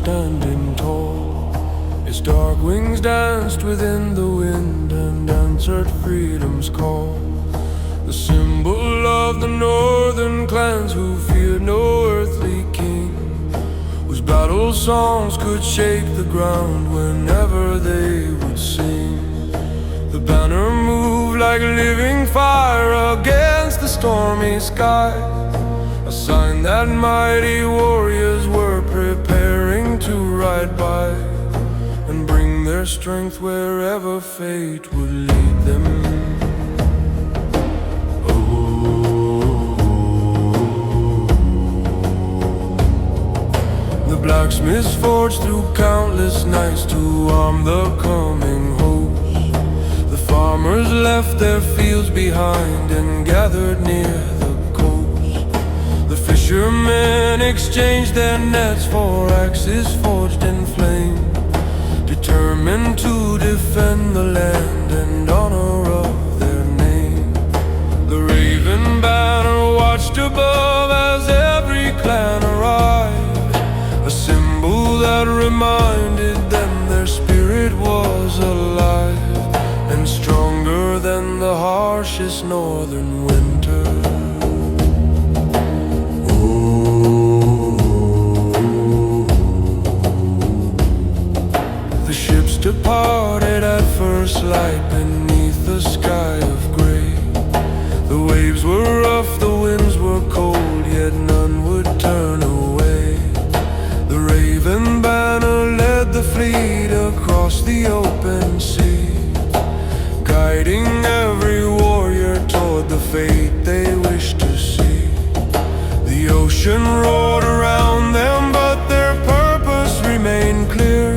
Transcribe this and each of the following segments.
standing tall. Its dark wings danced within the wind and answered freedom's call. The symbol of the northern clans who feared no earthly king, whose battle songs could shake the ground whenever they would sing. The banner moved like living fire against the stormy sky, a sign that mighty warriors were preparing to ride by and bring their strength wherever fate would lead them. The blacksmiths forged through countless nights to arm the coming host. The farmers left their fields behind and gathered near the coast. The fishermen exchanged their nets for axes forged in flame, determined to defend the land and honor of their name. The raven banner watched above as every clan arrived, a symbol that reminded them their spirit was alive and stronger than the harshest northern winter. The ships departed at first light beneath the sky of gray. The waves were rough, the winds were cold, yet none would turn away. The raven banner led the fleet across the open sea, guiding every warrior toward the fate they wished to see. The ocean roared around them, but their purpose remained clear,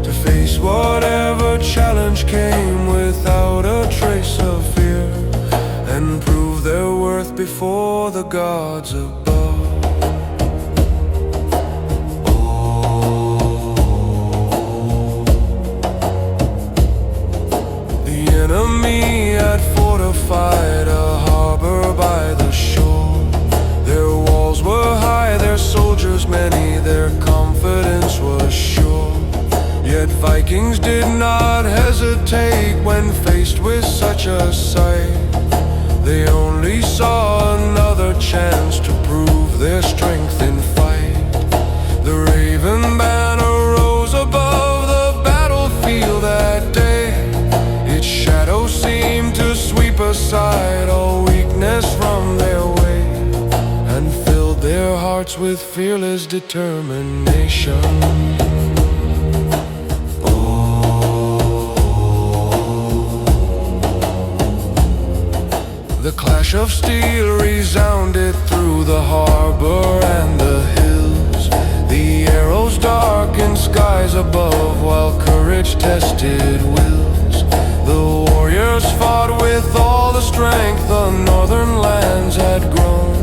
to face whatever challenge came without a trace of fear, and prove their worth before the gods above. Enemy had fortified a harbor by the shore. Their walls were high, their soldiers many, their confidence was sure. Yet Vikings did not hesitate when faced with such a sight. They only saw another chance to prove their strength in fight. The raven banner rose above the battlefield that day. Its shadow seemed to sweep aside all weakness from their way, and filled their hearts with fearless determination. The clash of steel resounded through the harbor and the hills. The arrows darkened skies above while courage tested wills. The warriors fought with all the strength the northern lands had grown,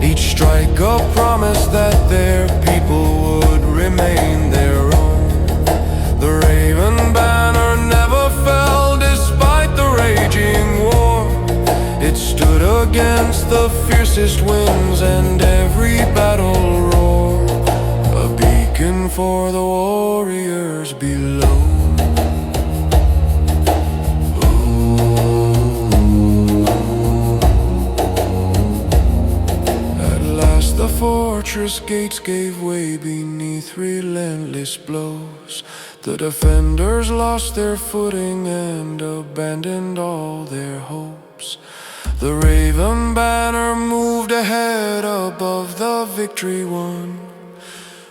each strike a promise that their people would remain their own. The raven banner never fell despite the raging war. It stood against the fiercest winds and every battle roar, a beacon for the warriors below. The fortress gates gave way beneath relentless blows. The defenders lost their footing and abandoned all their hopes. The raven banner moved ahead above the victory won,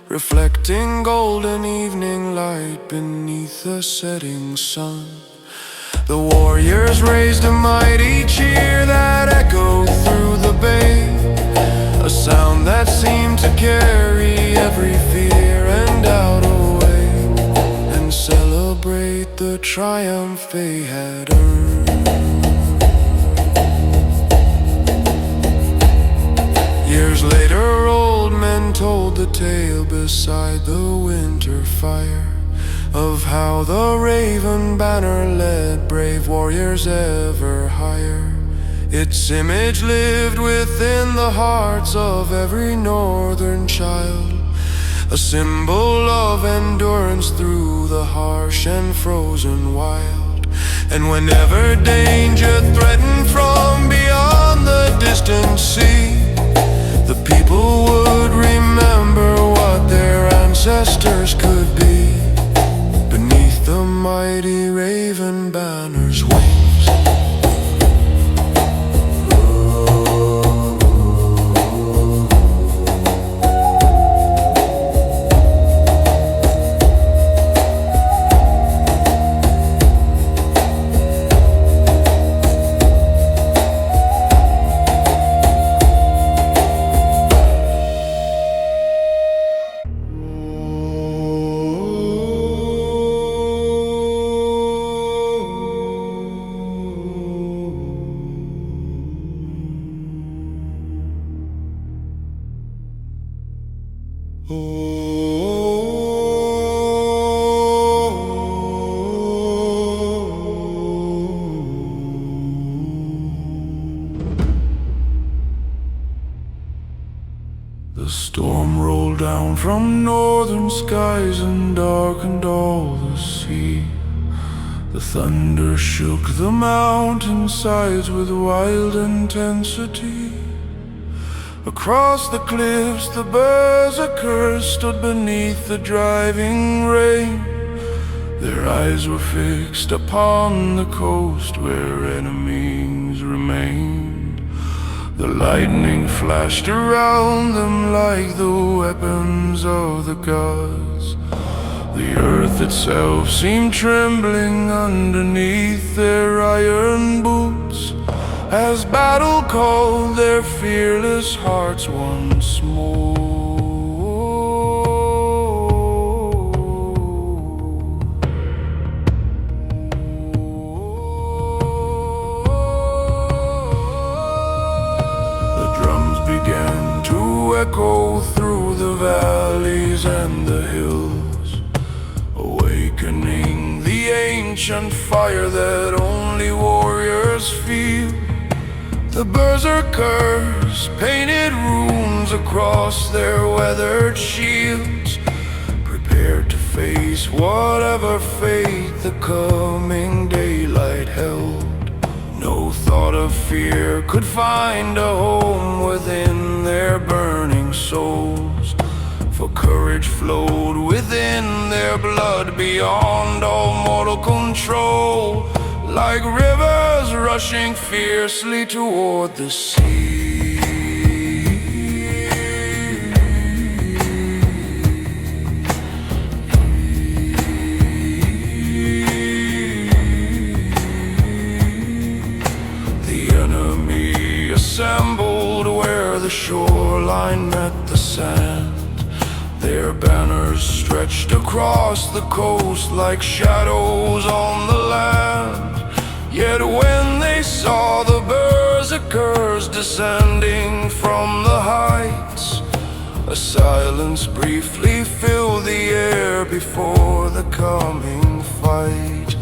reflecting golden evening light beneath the setting sun. The warriors raised a mighty cheer that echoed through the bay, a sound that seemed to carry every fear and doubt away, and celebrate the triumph they had earned. Years later, old men told the tale beside the winter fire, of how the raven banner led brave warriors ever higher. Its image lived within the hearts of every northern child, a symbol of endurance through the harsh and frozen wild. And whenever danger threatened from beyond the distant sea, the people would remember what their ancestors could be beneath the mighty raven banner's wings. The storm rolled down from northern skies and darkened all the sea. The thunder shook the mountainsides with wild intensity. Across the cliffs the berserkers stood beneath the driving rain. Their eyes were fixed upon the coast where enemies remained. The lightning flashed around them like the weapons of the gods. The earth itself seemed trembling underneath their iron boots, as battle called their fearless hearts once more. The drums began to echo through the valleys and the hills, awakening the ancient fire that only warriors feel. The berserkers painted runes across their weathered shields, prepared to face whatever fate the coming daylight held. No thought of fear could find a home within their burning souls, for courage flowed within their blood beyond all mortal control, like rivers rushing fiercely toward the sea. The enemy assembled where the shoreline met the sand. Their banners stretched across the coast like shadows on the land. Yet when they saw the berserkers descending from the heights, a silence briefly filled the air before the coming fight.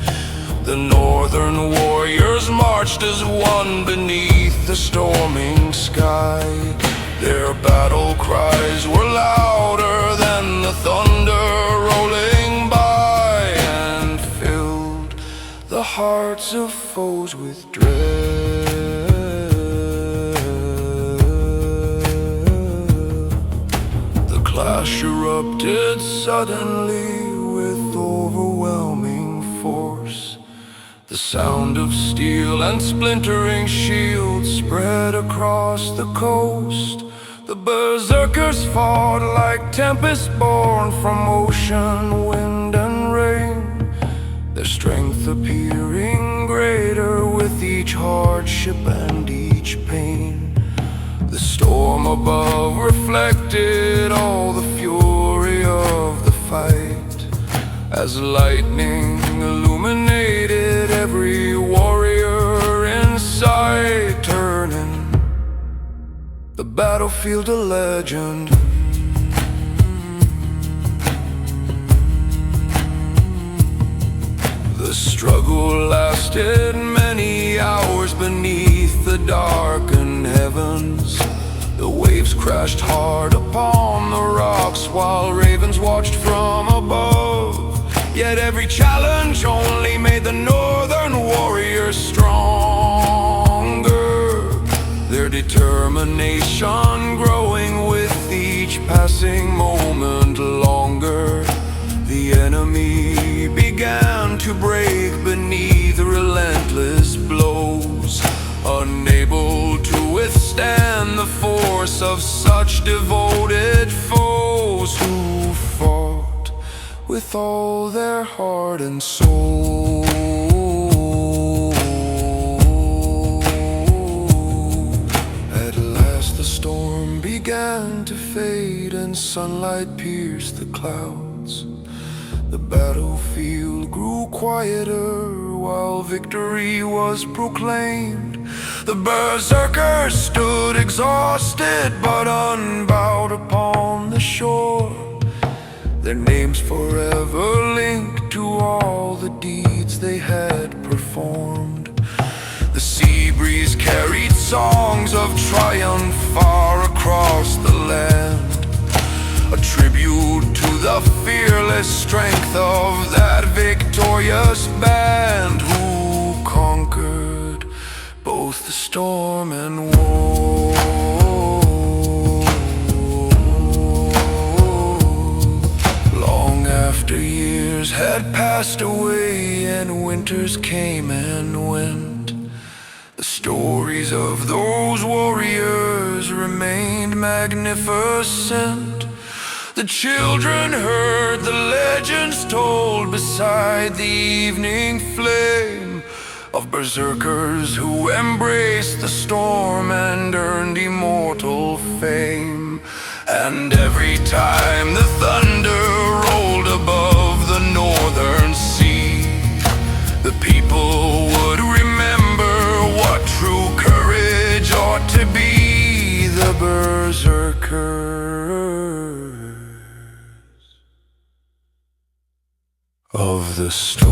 The northern warriors marched as one beneath the storming sky. Their battle cries were louder than the thunder rolling by, and filled the hearts of foes with dread. The clash erupted suddenly with overwhelming force. The sound of steel and splintering shields spread across the coast. The berserkers fought like tempests born from ocean, wind and rain, their strength appearing greater with each hardship and each pain. The storm above reflected all the fury of the fight, as lightning illuminated every warrior in sight, turning the battlefield a legend. The struggle lasted many hours beneath the darkened heavens. The waves crashed hard upon the rocks while ravens watched from above. Yet every challenge only made the northern warriors stronger, their determination growing with each passing moment longer. The enemy began to break beneath relentless blows, unable to withstand the force of such devoted foes who fought with all their heart and soul. At last the storm began to fade and sunlight pierced the clouds. The battlefield grew quieter while victory was proclaimed. The berserkers stood exhausted but unbowed upon the shore, their names forever linked to all the deeds they had performed. The sea breeze carried songs of triumph far across the land, a tribute to the fearless strength of that victorious band who conquered both the storm and war. Long after years had passed away and winters came and went, the stories of those warriors remained magnificent. The children heard the legends told beside the evening flame of berserkers who embraced the storm and earned immortal fame. And every time the thunder rolled above the northern sea, the people would remember what true courage ought to be. The berserkers of the storm.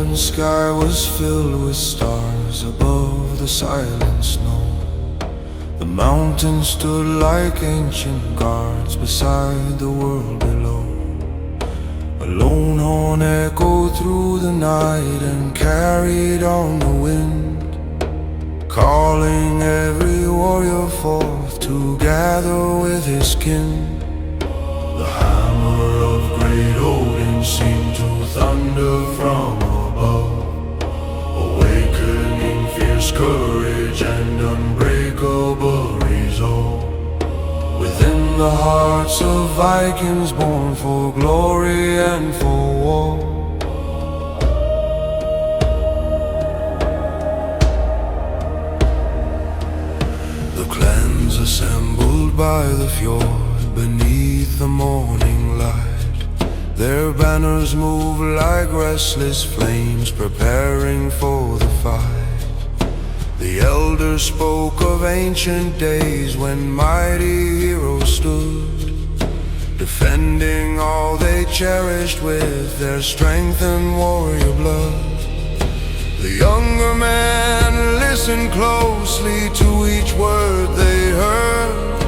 The sky was filled with stars above the silent snow. The mountains stood like ancient guards beside the world below. A lone horn echoed through the night and carried on the wind, calling every warrior forth to gather with his kin. The hammer of great Odin seemed to thunder from above, awakening fierce courage and unbreakable resolve within the hearts of Vikings born for glory and for war. The clans assembled by the fjord beneath the morning light. Their banners move like restless flames preparing for the fight. The elders spoke of ancient days when mighty heroes stood, defending all they cherished with their strength and warrior blood. The younger men listened closely to each word they heard,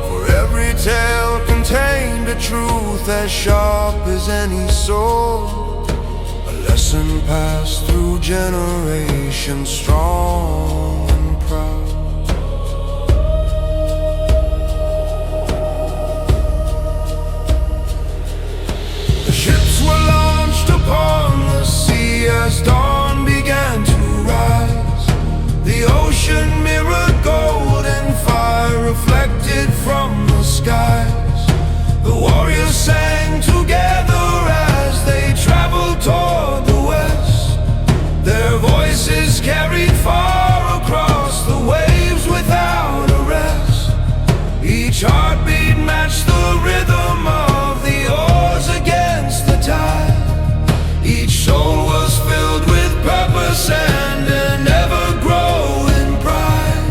for every tale contained a truth as sharp as any sword, a lesson passed through generations, strong and proud. The ships were launched upon the sea as dawn began to rise. The ocean mirrored gold and fire reflected from the skies. The warriors sang together as they traveled toward the west. Their voices carried far across the waves without a rest. Each heartbeat matched the rhythm of the oars against the tide. Each soul was filled with purpose and an ever-growing pride,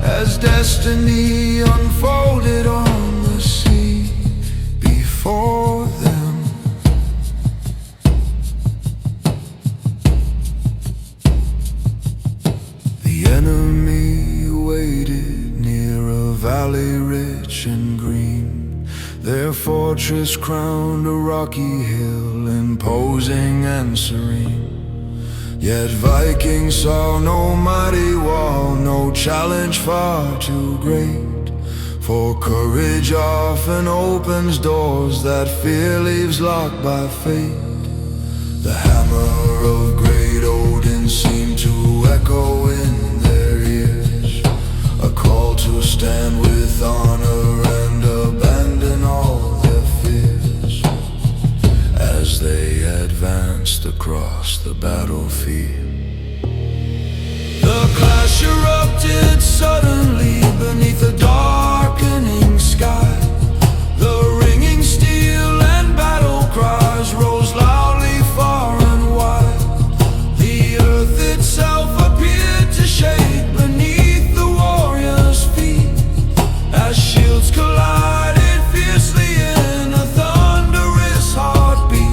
as destiny unfolded on the sea before them. The enemy waited near a valley rich and green. Their fortress crowned a rocky hill, imposing and serene. Yet Viking saw no mighty wall, no challenge far too great. For courage often opens doors that fear leaves locked by fate. The hammer of great Odin seemed to echo in their ears, a call to stand with honor and abandon all their fears. As they advanced across the battlefield, the clash erupted suddenly beneath a darkening sky. The ringing steel and battle cries rose loudly far and wide. The earth itself appeared to shake beneath the warriors' feet, as shields collided fiercely in a thunderous heartbeat.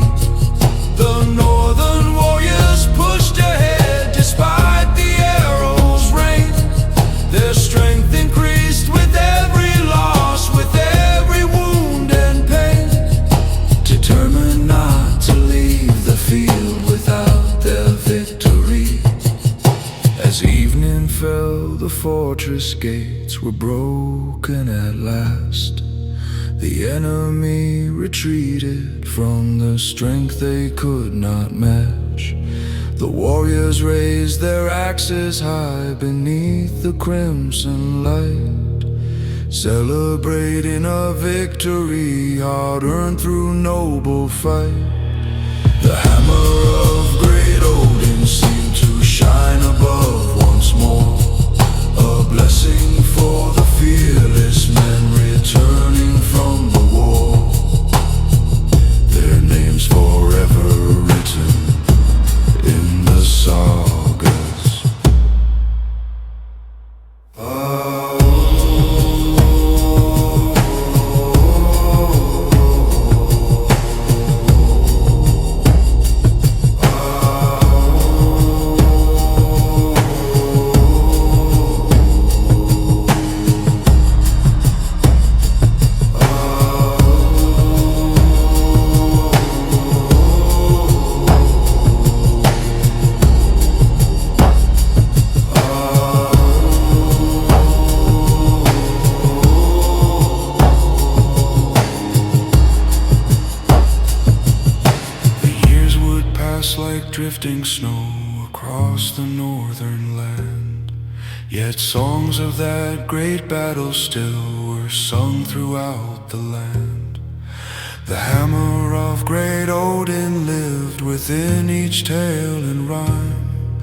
The northern warriors pushed ahead despite the arrows' rain. Their strength increased with every loss, with every wound and pain, determined not to leave the field without their victory. As evening fell, the fortress gates were broken at last. The enemy retreated from the strength they could not match. The warriors raised their axes high beneath the crimson light, celebrating a victory hard-earned through noble fight. The hammer of great Odin seemed to shine above once more, a blessing for the fearless men returning from the war. Their names forever written in the sagas. Like drifting snow across the northern land, yet songs of that great battle still were sung throughout the land. The hammer of great Odin lived within each tale and rhyme,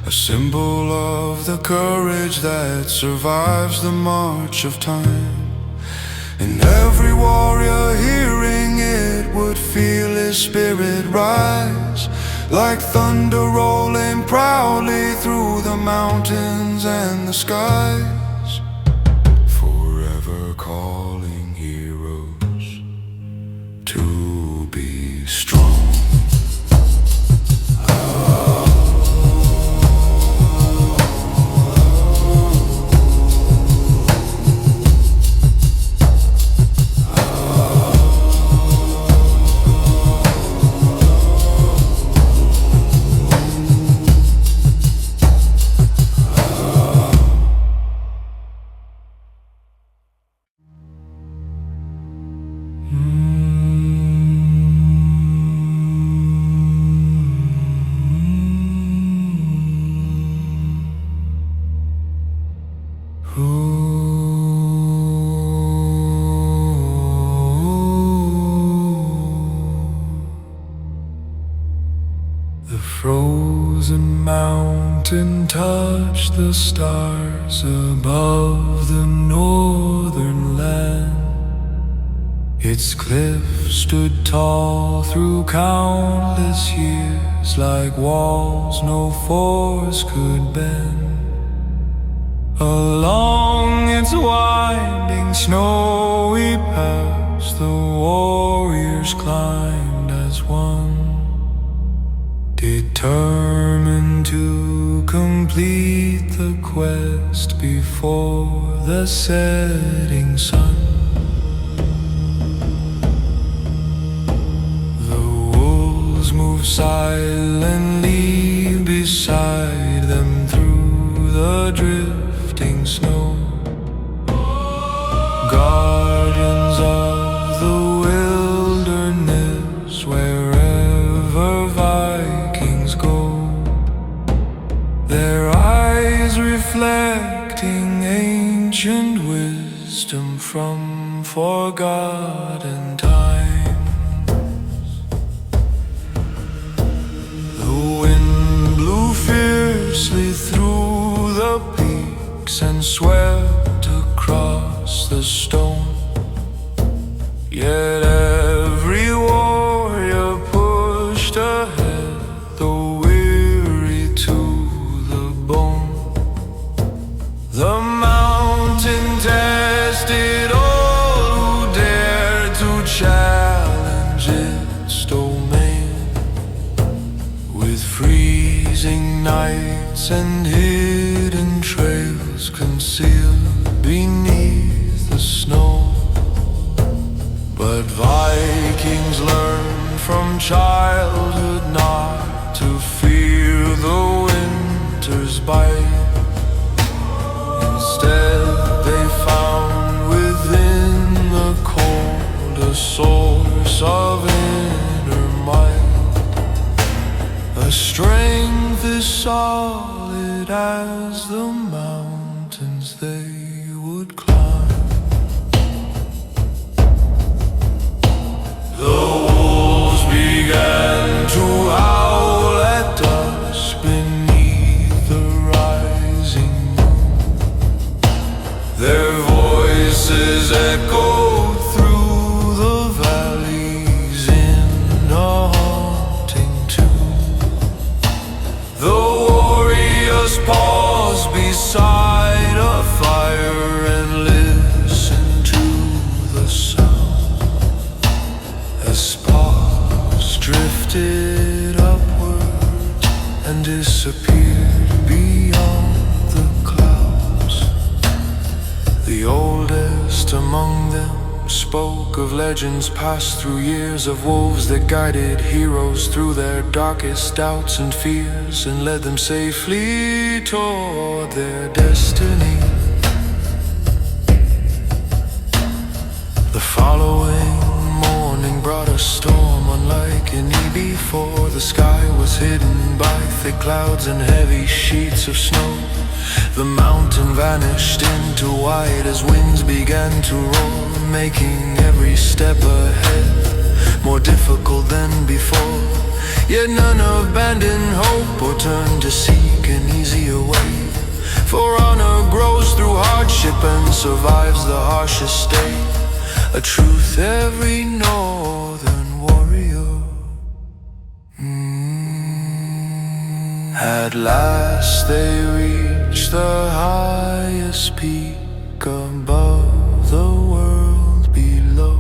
a symbol of the courage that survives the march of time. And every warrior hearing it would feel his spirit rise, like thunder rolling proudly through the mountains and the skies, forever calling heroes to be strong. frozen mountain touched the stars above the northern land. Its cliffs stood tall through countless years, like walls no force could bend. Along its winding snowy paths the warriors climbed as one, determined to complete the quest before the setting sun. The wolves moved silently beside them through the drifting snow, guardians of the wilderness wherever Vikings go, their eyes reflecting ancient wisdom from forgotten times. The wind blew fiercely through the peaks and swept across the stone, yet every warrior pushed ahead, though weary to the bone. The mountain tested all who dared to challenge its domain, with freezing nights and hidden trails concealed beneath the snow. But Vikings learned from childhood not to fear the winter's bite. Instead they found within the cold a source of inner might, a strength as solid as the mountains they would climb. The wolves began to howl at dusk beneath the rising moon. Their voices echoed through the valleys in a haunting tune. The warriors paused beside a fire and listened to the sound as sparks drifted upward and disappeared beyond the clouds. The oldest among them spoke of legends passed through years, of wolves that guided heroes through their darkest doubts and fears and led them safely toward their destiny. The following morning brought a storm unlike any before. The sky was hidden by thick clouds and heavy sheets of snow. The mountain vanished into white as winds began to roar, making every step ahead more difficult than before. Yet none abandoned hope or turned to seek an easier way, for honor grows through hardship and survives the harshest day, a truth every northern warrior. At last they reached the highest peak above the world below,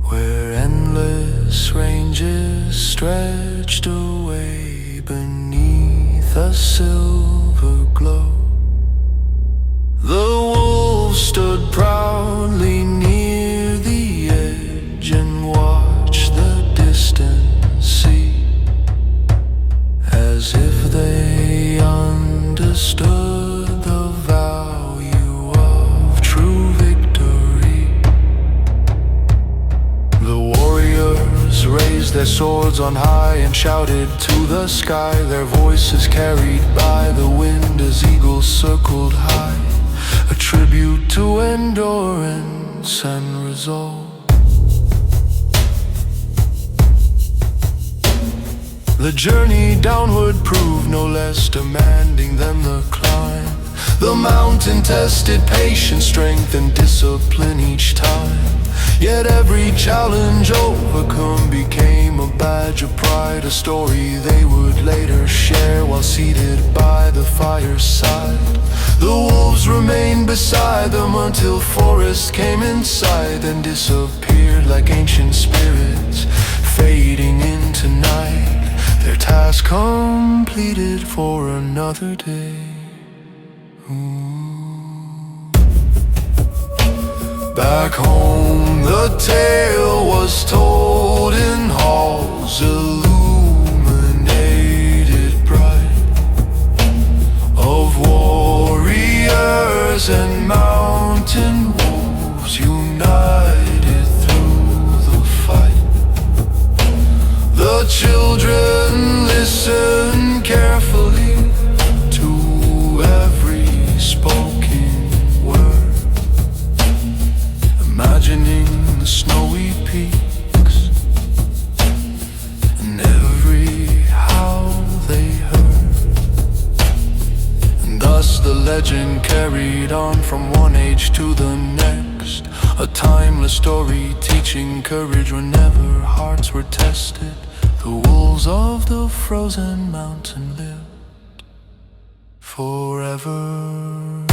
where endless ranges stretched away beneath a silver glow. The wolves stood proudly near the edge and watched the distant sea, as if they understood the value of true victory. The warriors raised their swords on high and shouted to the sky, their voices carried by the wind as eagles circled high, a tribute to endurance and resolve. The journey downward proved no less demanding than the climb. The mountain tested patience, strength, and discipline each time. Yet every challenge overcome became a badge of pride, a story they would later share while seated by the fireside. The wolves remained beside them until forest came in sight and disappeared like ancient spirits fading into night. Their task completed for another day. Back home the tale was told in halls illuminated bright, of warriors and mountain wolves united through the fight. The children listened carefully to every spoken word, imagining the snowy peaks and every howl they heard. And thus the legend carried on from one age to the next, a timeless story teaching courage whenever hearts were tested. The wolves of the frozen mountain lived forever.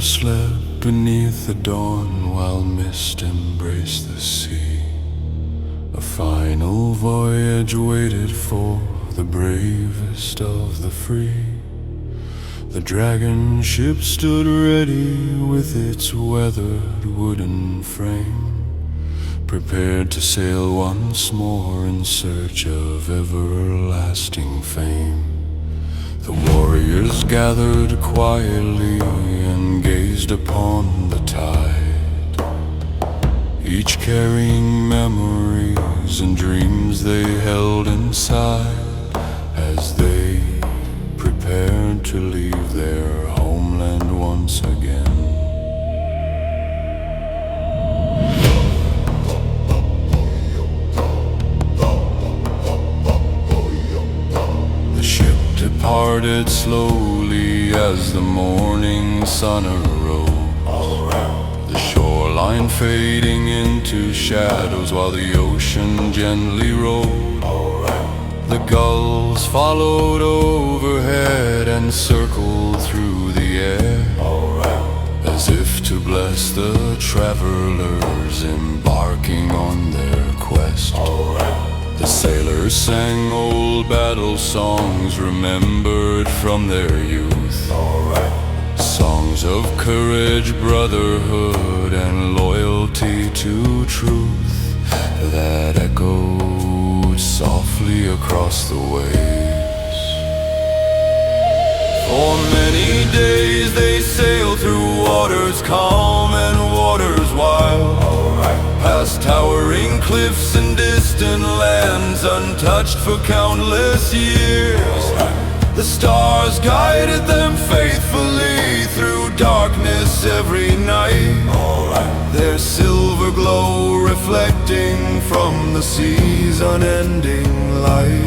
Slept beneath the dawn while mist embraced the sea. A final voyage waited for the bravest of the free. The dragon ship stood ready with its weathered wooden frame, prepared to sail once more in search of everlasting fame. The warriors gathered quietly and gazed upon the tide, each carrying memories and dreams they held inside, as they prepared to leave their homeland once again. Departed slowly as the morning sun arose, the shoreline fading into shadows while the ocean gently rolled. The gulls followed overhead and circled through the air, as if to bless the travelers embarking on their quest. The sailors sang old battle songs remembered from their youth, songs of courage, brotherhood, and loyalty to truth that echoed softly across the waves. For many days they sailed through waters calm and waters wild, past towering cliffs and distant lands untouched for countless years. The stars guided them faithfully through darkness every night, their silver glow reflecting from the sea's unending light.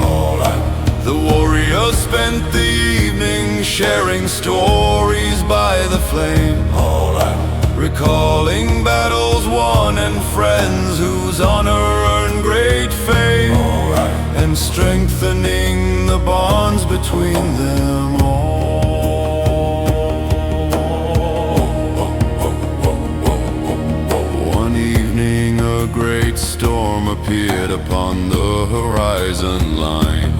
The warriors spent the evening sharing stories by the flame, recalling battles won and friends whose honor earned great fame, and strengthening the bonds between them all. great storm appeared upon the horizon line.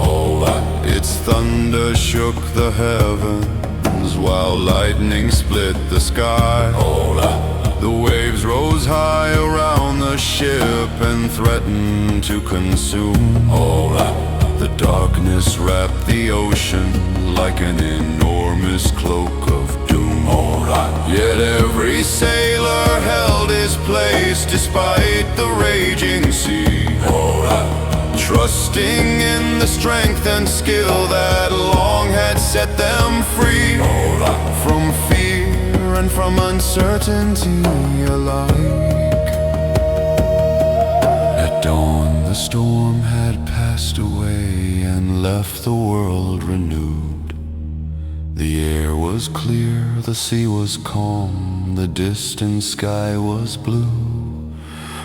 Its thunder shook the heavens, while lightning split the sky. The waves rose high around the ship and threatened to consume. The darkness wrapped the ocean like an enormous cloak of doom. Yet every sailor held his place despite the raging sea, trusting in the strength and skill that long had set them free from fear and from uncertainty alike. At dawn the storm had passed away and left the world renewed. The air was clear, the sea was calm, the distant sky was blue.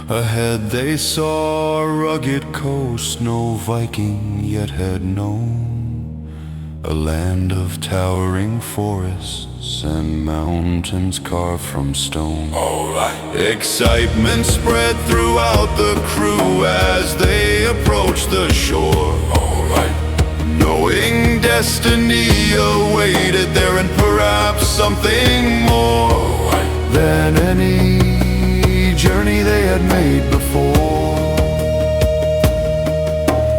Ahead they saw a rugged coast no Viking yet had known, a land of towering forests and mountains carved from stone. Excitement spread throughout the crew as they approached the shore, knowing destiny awaited there and perhaps something more than any journey they had made before.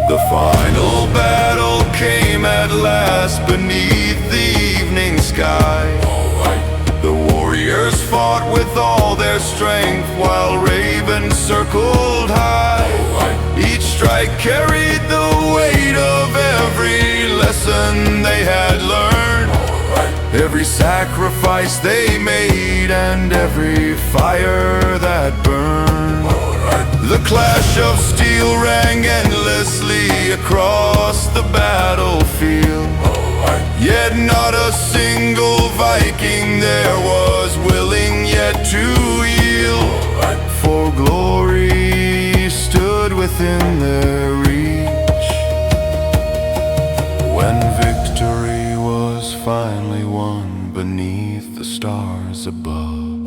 The final battle came at last beneath the evening sky. The warriors fought with all their strength while ravens circled high. Each strike carried the weight of every lesson they had learned, every sacrifice they made and every fire that burned. The clash of steel rang endlessly across the battlefield, yet not a single Viking there was willing yet to yield, for glory stood within their reach. When victory was finally won beneath the stars above,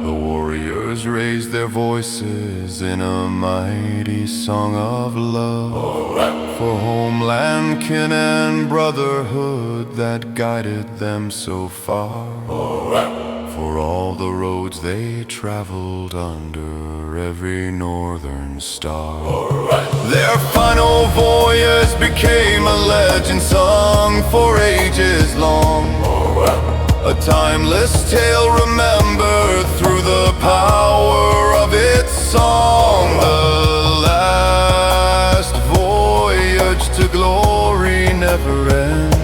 the warriors raised their voices in a mighty song of love, for homeland, kin and brotherhood that guided them so far, for all the roads they traveled under every northern star. Their final voyage became a legend sung for ages long, a timeless tale remembered through the power of its song. The last voyage to glory never ends.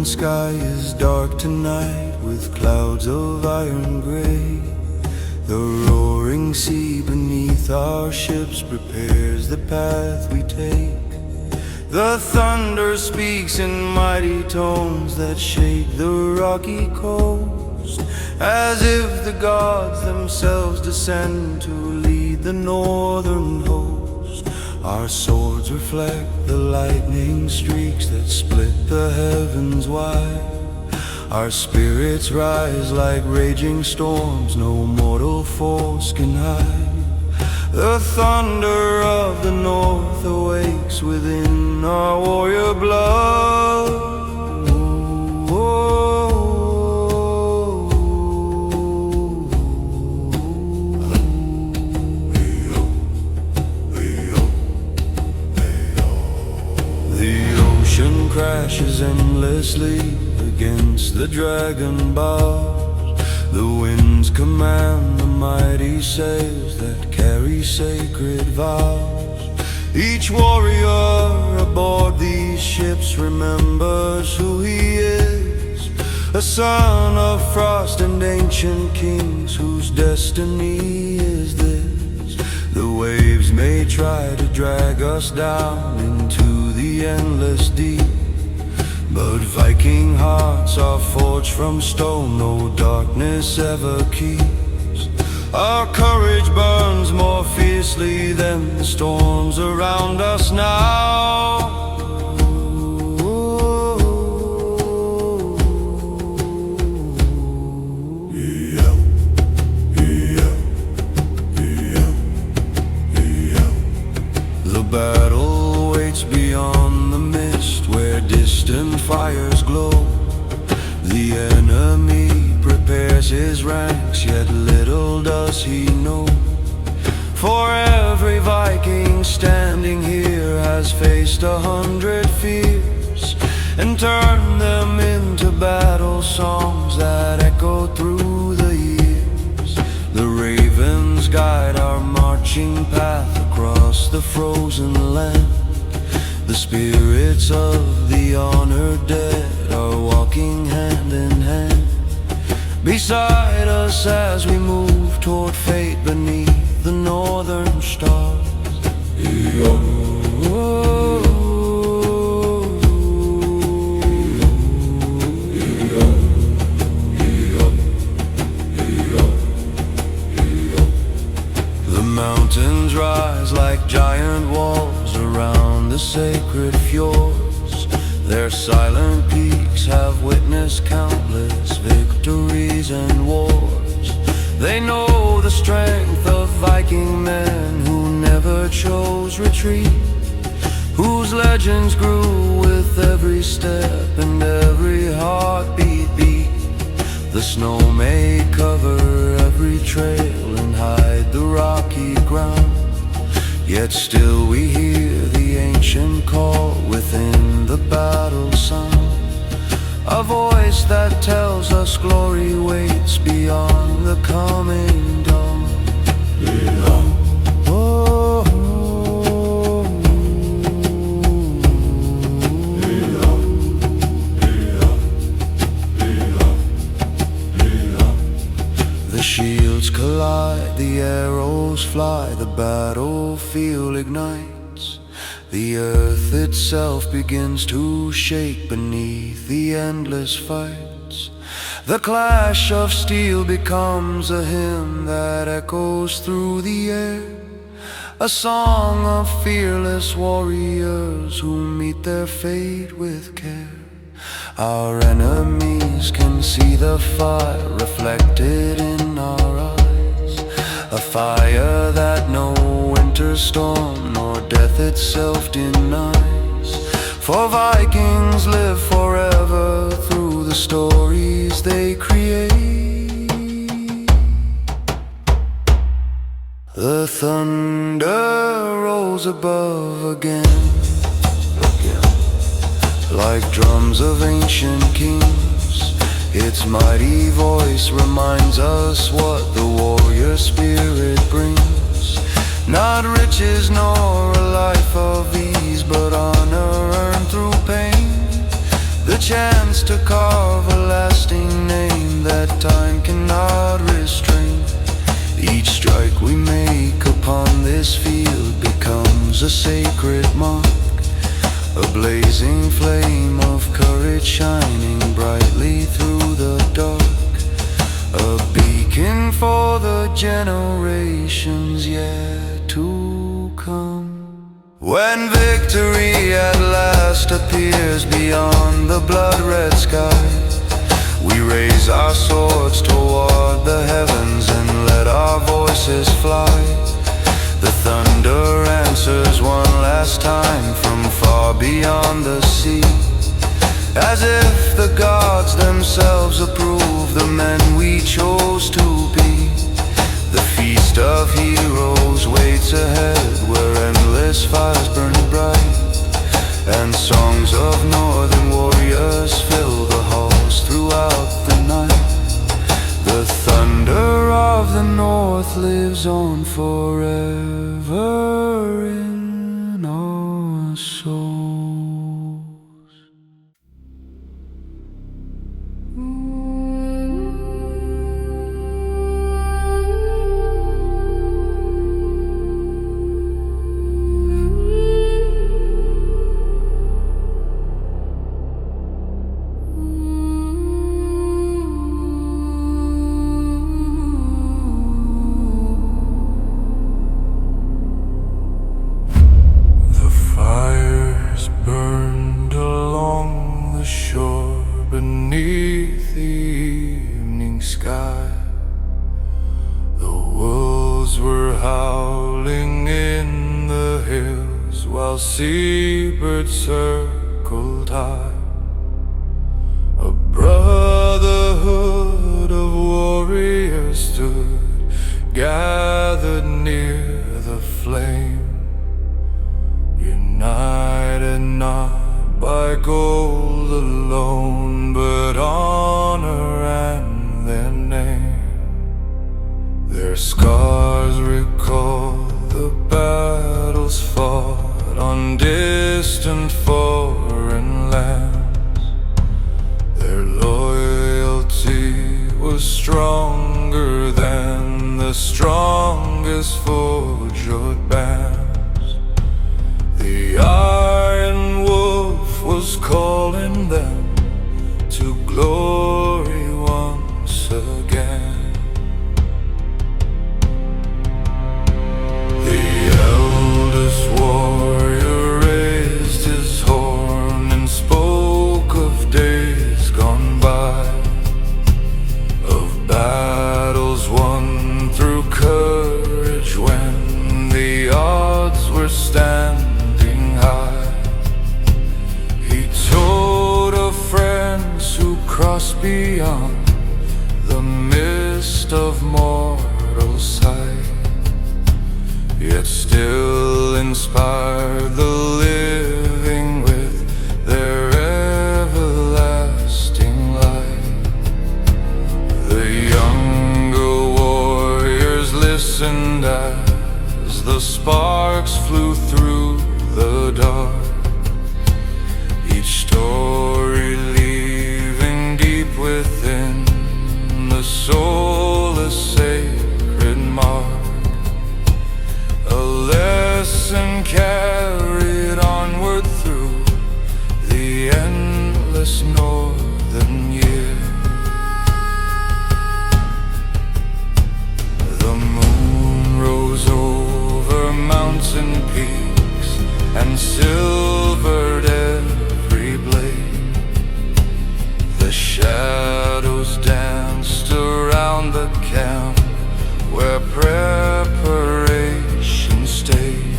Sky is dark tonight with clouds of iron gray. The roaring sea beneath our ships prepares the path we take. The thunder speaks in mighty tones that shake the rocky coast, as if the gods themselves descend to lead the northern host. Our swords reflect the lightning streaks that split the heavens wide. Our spirits rise like raging storms, no mortal force can hide. The thunder of the north awakes within our warrior blood. Crashes endlessly against the dragon bars. The winds command the mighty sails that carry sacred vows. Each warrior aboard these ships remembers who he is, a son of frost and ancient kings whose destiny is this. The waves may try to drag us down into the endless deep, but Viking hearts are forged from stone, no darkness ever keeps. Our courage burns more fiercely than the storms around us now. The battle waits beyond the mist where distant fires glow. The enemy prepares his ranks, yet little does he know. For every Viking standing here has faced 100 fears, and turned them into battle songs that echo through the years. The ravens guide our marching path across the frozen land. The spirits of the honored dead are walking hand in hand beside us as we move toward fate beneath the northern stars. The mountains rise like giant walls around the sacred fjords. Their silent peaks have witnessed countless victories and wars. They know the strength of Viking men who never chose retreat, whose legends grew with every step and every heartbeat beat. The snow may cover every trail and hide the rocky ground, yet still we hear the ancient call within the battle sound, a voice that tells us glory waits beyond the coming dawn. Oh, the shields collide, the arrows fly, the battlefield ignites. The earth itself begins to shake beneath the endless fights. The clash of steel becomes a hymn that echoes through the air, a song of fearless warriors who meet their fate with care. Our enemies can see the fire reflected in our eyes, a fire that no winter storm nor death itself denies. For Vikings live forever through the stories they create. The thunder rolls above again, like drums of ancient kings. Its mighty voice reminds us what the warrior spirit brings. Not riches nor a life of ease, but honor earned through pain. The chance to carve a lasting name that time cannot restrain. Each strike we make upon this field becomes a sacred mark, a blazing flame of courage shining brightly through the dark, a beacon for the generations yet to come. When victory at last appears beyond the blood-red sky, raise our swords toward the heavens and let our voices fly. The thunder answers one last time from far beyond the sea, as if the gods themselves approve the men we chose to be. The feast of heroes waits ahead, where endless fires burn bright, and songs of northern warriors fill the halls throughout the night. The thunder of the north lives on forever in our souls. Burned along the shore beneath the evening sky. The wolves were howling in the hills while seabirds circled high. A brotherhood of warriors stood gathered near the flame, united not by gold alone, but honor and their name. Their scars recall the battles fought on distant foreign lands. Their loyalty was stronger than the strongest forged bands. The iron wolf was calling them to glory once again. The eldest warrior raised his horn and spoke of days gone by, of battles won through courage when the odds were standing high. He told of friends who crossed beyond the mist of mortal sight, yet still inspired the living with their everlasting light. The younger warriors listened as the sparks flew through the dark, each story leaving deep within the soul a sacred mark, a lesson carried onward through the endless northern year. The moon rose over mountain peaks and silvered every blade. The shadows danced around the camp where preparation stayed.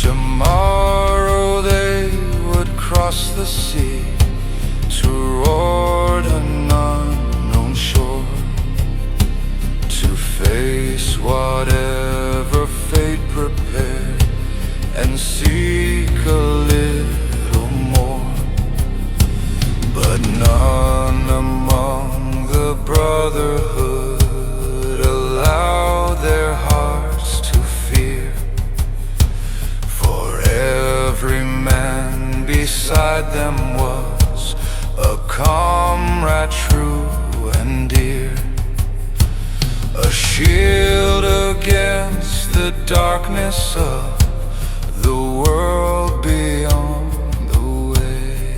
Tomorrow they would cross the sea toward an unknown shore, to face whatever fate prepared and seek a little more. But none among the brotherhood allowed their hearts to fear, for every man beside them was a comrade true and dear, a shield against the darkness of the world beyond the way.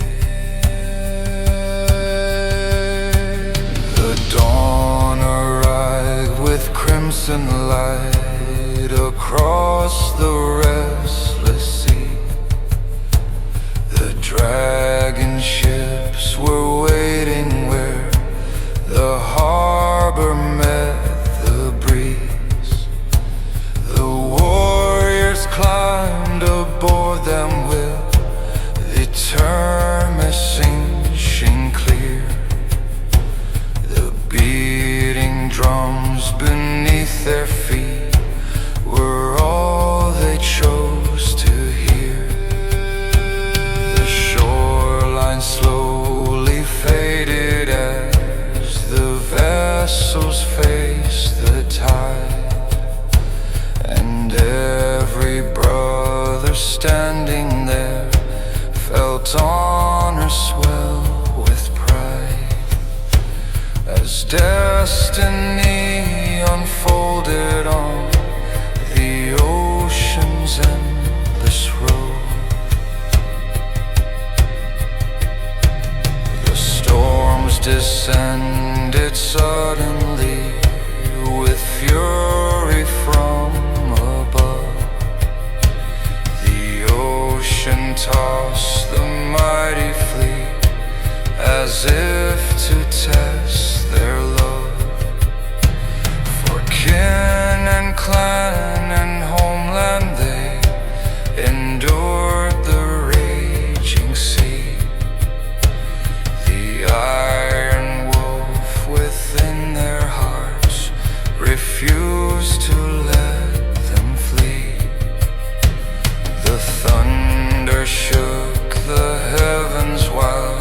The dawn arrived with crimson light across the restless sea. The dragon ships were waiting where beneath their feet were all they chose to hear. The shoreline slowly faded as the vessels faced the tide, and every brother standing there felt honor swell with pride as destiny unfolded on the ocean's endless road. The storms descended suddenly with fury from above. The ocean tossed the mighty fleet as if to test their love. For kin and clan and homeland they endured the raging sea. The iron wolf within their hearts refused to let them flee. The thunder shook the heavens while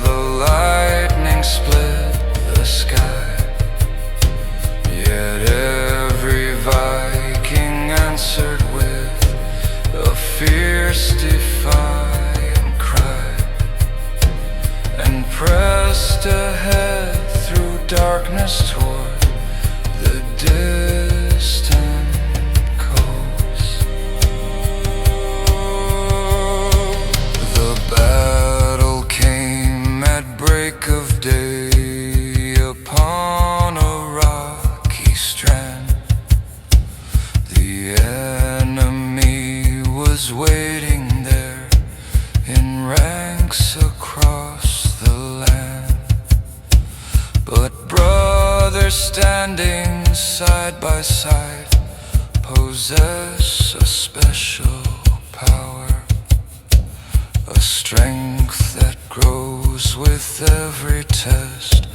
the lightning split the sky. Yet every Viking answered with a fierce defiant cry, and pressed ahead through darkness toward the distant coast. The battle came at break of day upon a rocky strand. The enemy was waiting there in ranks across the land, but brothers standing side by side possess a special power, a strength that grows with every test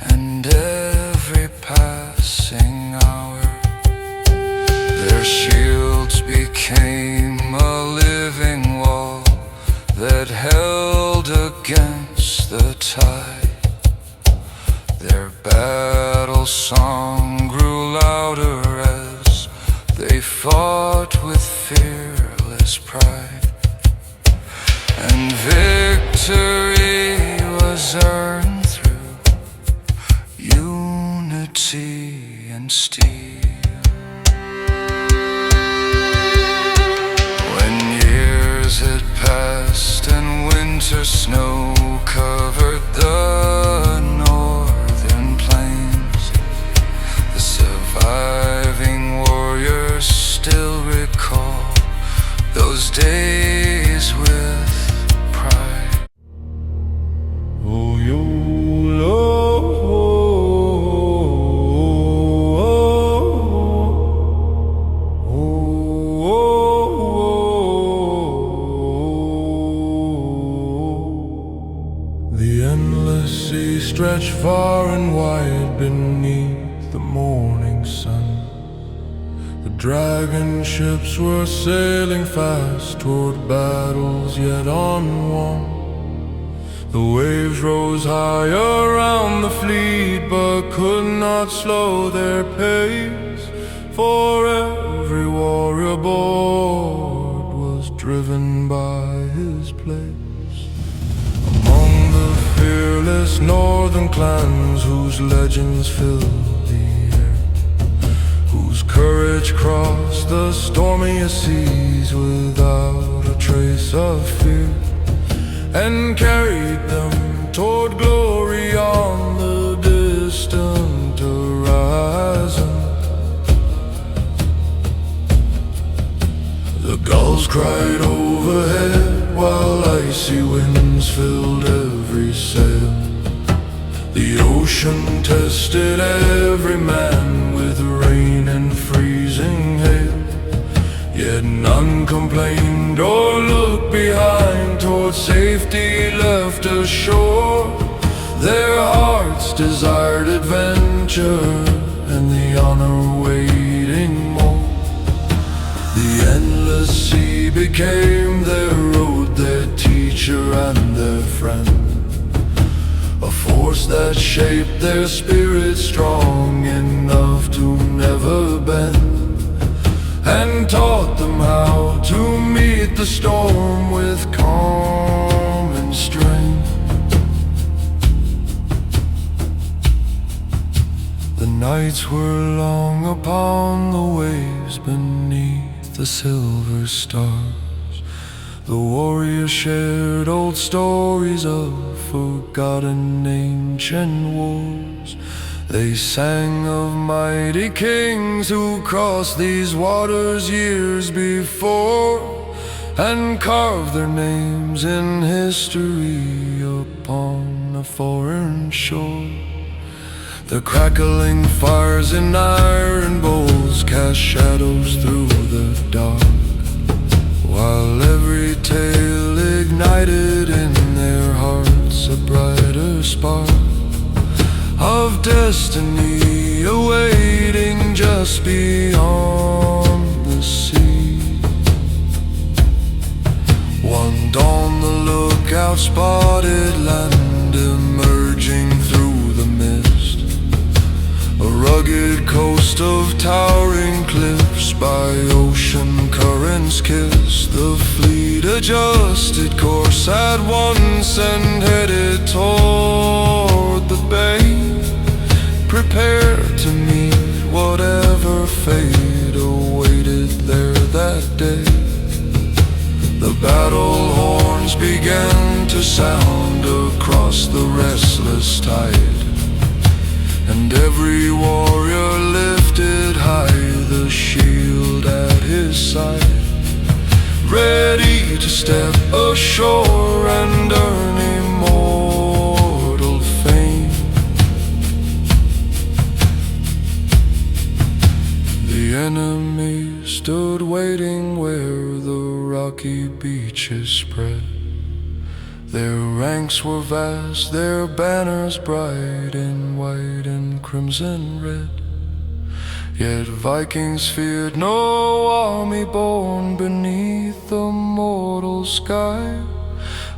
and every passing hour. Their shields became a living wall that held against the tide. Their battle song grew louder as they fought with fearless pride, and victory was earned through unity and steel. When years had passed and winter snow covered the northern plains, the surviving warriors still recall those days with pride. Oh, the endless sea stretched far and wide beneath the morning sun. The dragon ships were sailing fast toward battles yet unwon. The waves rose high around the fleet, but could not slow their pace, for every warrior aboard was driven by his place. Among the fearless northern clans whose legends fill the air, whose courage crossed the stormiest seas without a trace of fear, and carried them toward glory on the distant horizon. The gulls cried overhead while icy winds filled every sail. The ocean tested every man with rain and freezing hail, yet none complained or looked behind toward safety left ashore. Their hearts desired adventure, and the on her waiting more. The endless sea became their road, their teacher and their friend, a force that shaped their spirit strong enough to never bend, and taught them how to meet the storm with calm and strength. The nights were long upon the waves beneath the silver stars. The warriors shared old stories of forgotten ancient wars. They sang of mighty kings who crossed these waters years before, and carved their names in history upon a foreign shore. The crackling fires in iron bowls cast shadows through the dark, while every tale ignited in their hearts a brighter spark of destiny awaiting just beyond the sea. One dawn the lookout spotted land emerging through the mist, a rugged coast of towering cliffs by ocean currents kissed. The fleet adjusted course at once and headed toward the bay, prepared to meet whatever fate awaited there that day. The battle horns began to sound across the restless tide, and every warrior lifted high the shield at his side, ready to step ashore and earn immortal fame. The enemy stood waiting where the rocky beaches spread. Their ranks were vast, their banners bright in white and crimson red. Yet Vikings feared no army born beneath the mortal sky,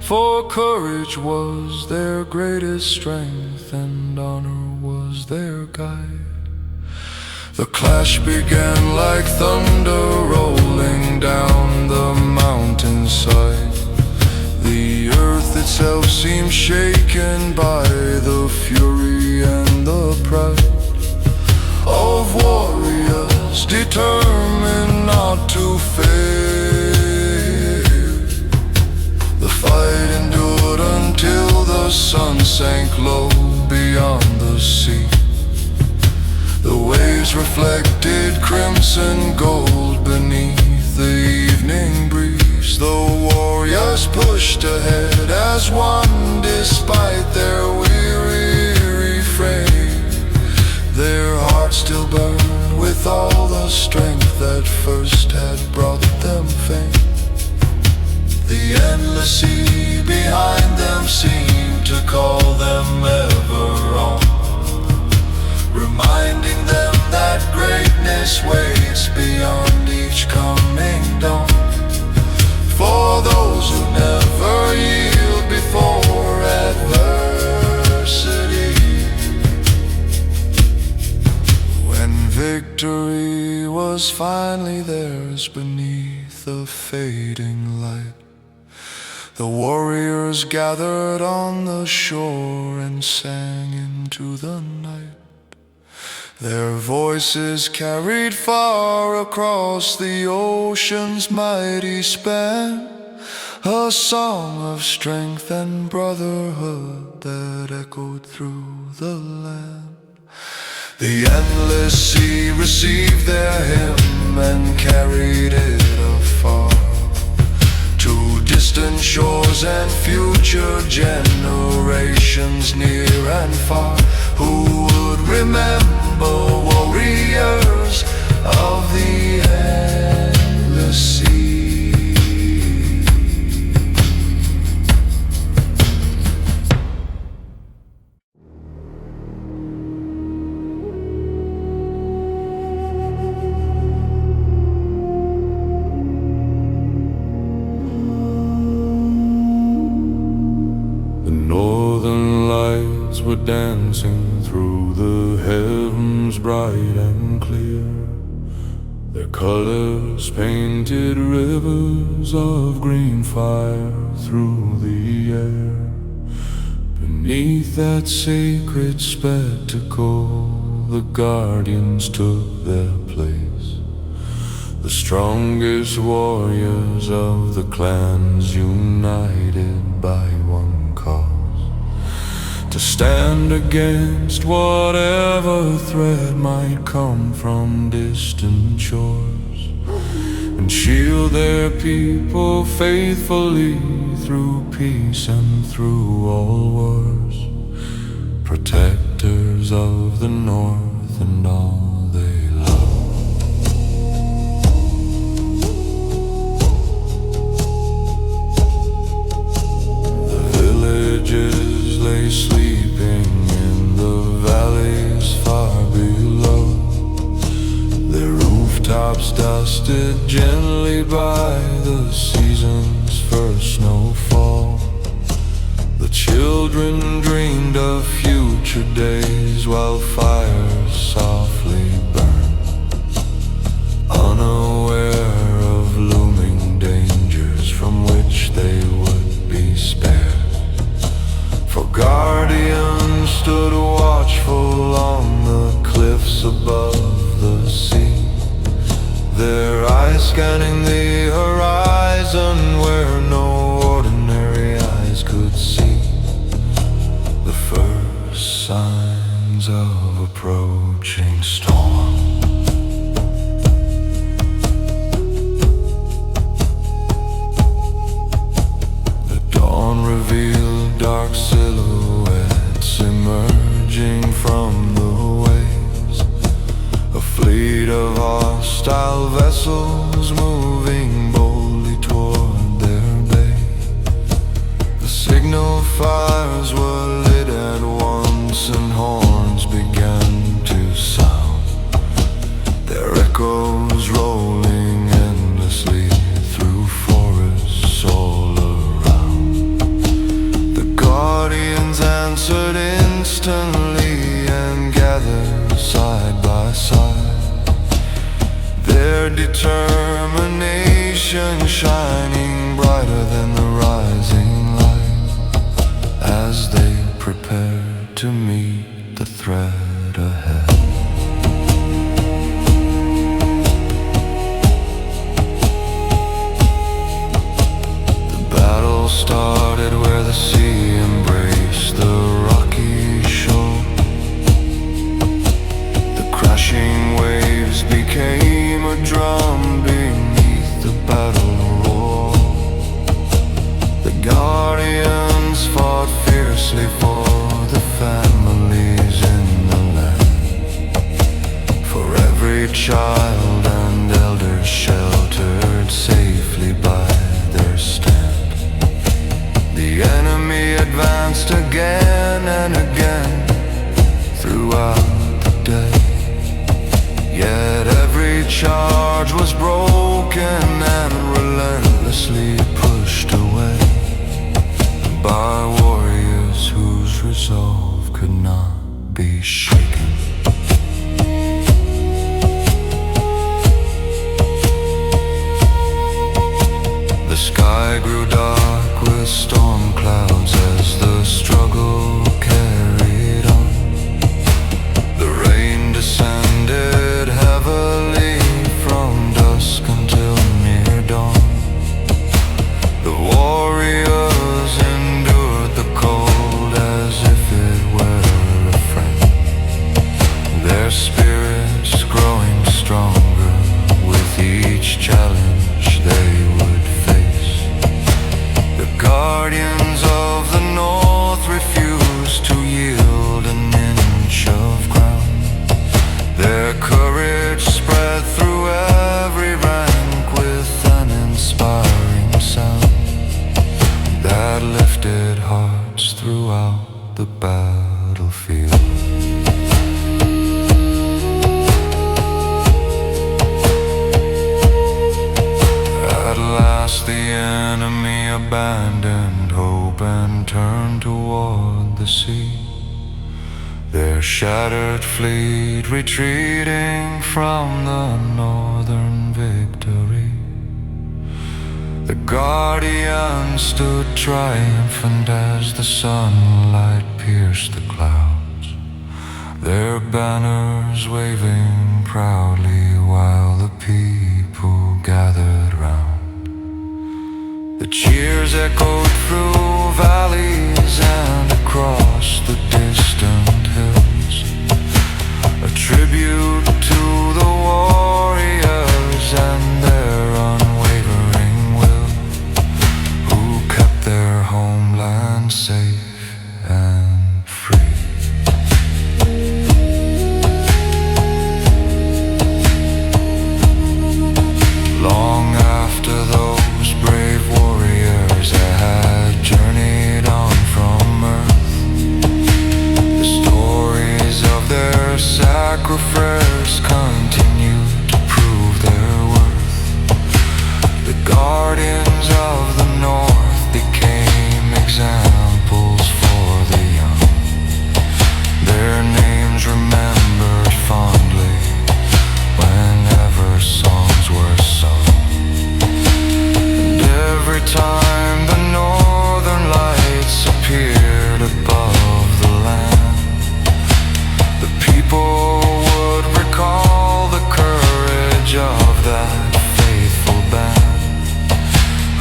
for courage was their greatest strength and honor was their guide. The clash began like thunder rolling down the mountainside. The earth itself seemed shaken by the fury and the pride of warriors determined not to fail. The fight endured until the sun sank low beyond the sea. The waves reflected crimson gold beneath the evening breeze. The warriors pushed ahead as one despite their weary refrain. Their hearts still burned with all the strength that first had brought them fame. The endless sea behind them seemed to call them ever on, reminding them that greatness waits beyond each coming dawn. For those who never yield before adversity. When victory was finally theirs beneath the fading light, the warriors gathered on the shore and sang into the night. Their voices carried far across the ocean's mighty span, a song of strength and brotherhood that echoed through the land. The endless sea received their hymn and carried it afar to distant shores and future generations near and far, who would remember warriors of the endless sea. lights were dancing through the heavens bright and clear. Their colors painted rivers of green fire through the air. Beneath that sacred spectacle, the guardians took their place. The strongest warriors of the clans, united by one cause, to stand against whatever threat might come from distant shores, and shield their people faithfully through peace and through all wars. Protectors of the North and all they love. Villages lay sleeping in the valleys far below, their rooftops dusted gently by the season's first snowfall. The children dreamed of future days while fires softly burned, unaware of looming dangers from which they would be spared. For guardians stood watchful on the cliffs above the sea, their eyes scanning the horizon where no ordinary eyes could see. The first signs of approaching storm. The dawn revealed dark silhouettes emerging from the waves, a fleet of hostile vessels moving boldly toward their bay. The signal fires were lit at once and horns began to sound, their echoes rolling endlessly through forests all around. The guardians answered instantly and gathered side by side, their determination shining brighter than the rising light, as they prepared to meet the threat ahead. The battle started where the sea embraced the rocky shore. The crashing waves became a drum beneath the battle roar. The guardians fought fiercely for the families in the land, for every child and elder sheltered safely by their stand. The enemy advanced again and again throughout the day, yet every charge was broken and relentlessly pushed away by warriors whose resolve could not be shaken. The sky grew dark with storm clouds as the struggle carried on. The rain descended heavily from dusk until near dawn. The warriors endured the cold as if it were a friend, their spirits growing stronger with each challenge they would face. The guardians of Their shattered fleet retreating from the northern victory. The Guardian stood triumphant as the sunlight pierced the clouds, their banners waving proudly while the people gathered round. The cheers echoed through valleys and across the distant hills, a tribute to the warriors and their unwavering will, who kept their homeland safe and free. Long after those brave warriors had journeyed on from earth, the stories of their sacrifice continued to prove their worth. The guardians of the north became examples for the young, their names remembered fondly whenever songs were sung. And every time the northern lights appeared above the land, the people would recall the courage of that faithful band,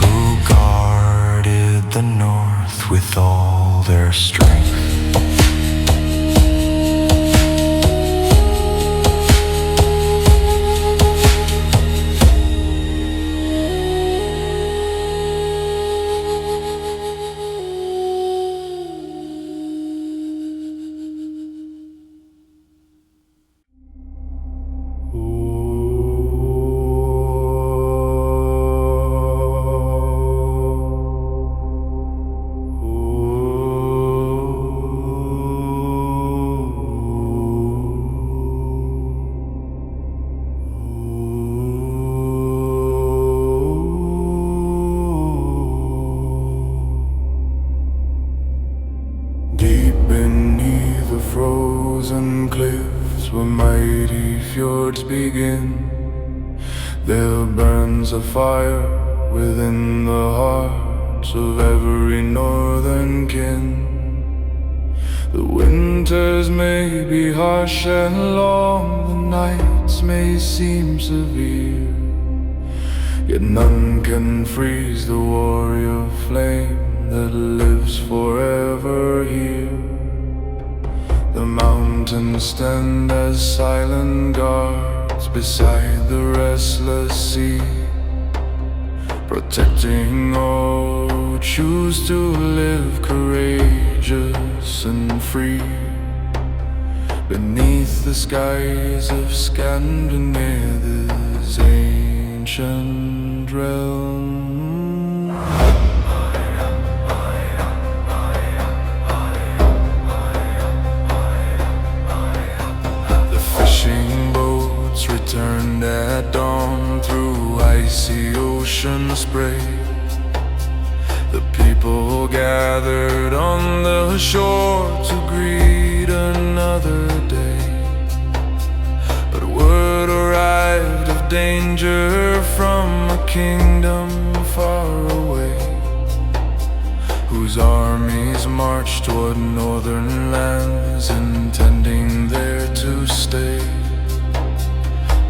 who guarded the north with all their strength. Frozen cliffs where mighty fjords begin, there burns a fire within the hearts of every northern kin. The winters may be harsh and long, the nights may seem severe, yet none can freeze the warrior flame that lives forever here. The mountains stand as silent guards beside the restless sea, protecting all who choose to live courageous and free beneath the skies of Scandinavia's ancient realm. Returned at dawn through icy ocean spray. The people gathered on the shore to greet another day. But word arrived of danger from a kingdom far away, whose armies marched toward northern lands, intending there to stay.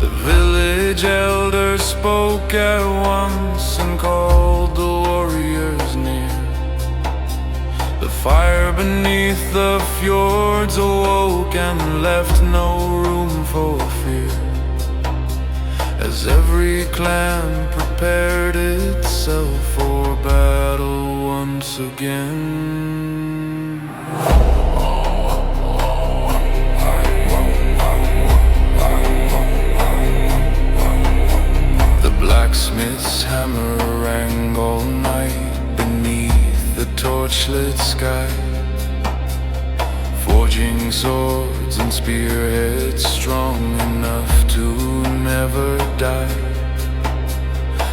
The village elder spoke at once and called the warriors near. The fire beneath the fjords awoke and left no room for fear, as every clan prepared itself for battle once again. Blacksmith's hammer rang all night beneath the torchlit sky, forging swords and spearheads strong enough to never die.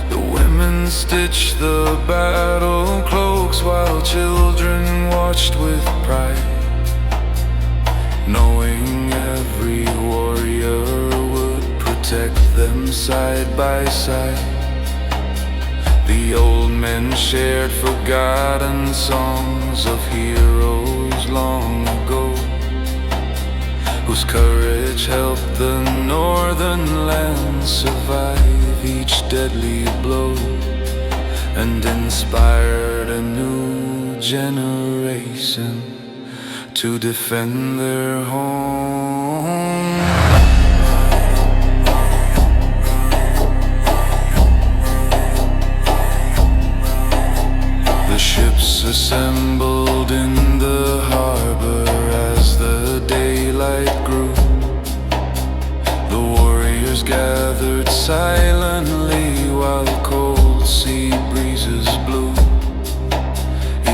The women stitched the battle cloaks while children watched with pride. knowing every warrior would protect them side by side. The old men shared forgotten songs of heroes long ago, whose courage helped the northern land survive each deadly blow, and inspired a new generation to defend their home. The ships assembled in the harbor as the daylight grew. The warriors gathered silently while cold sea breezes blew.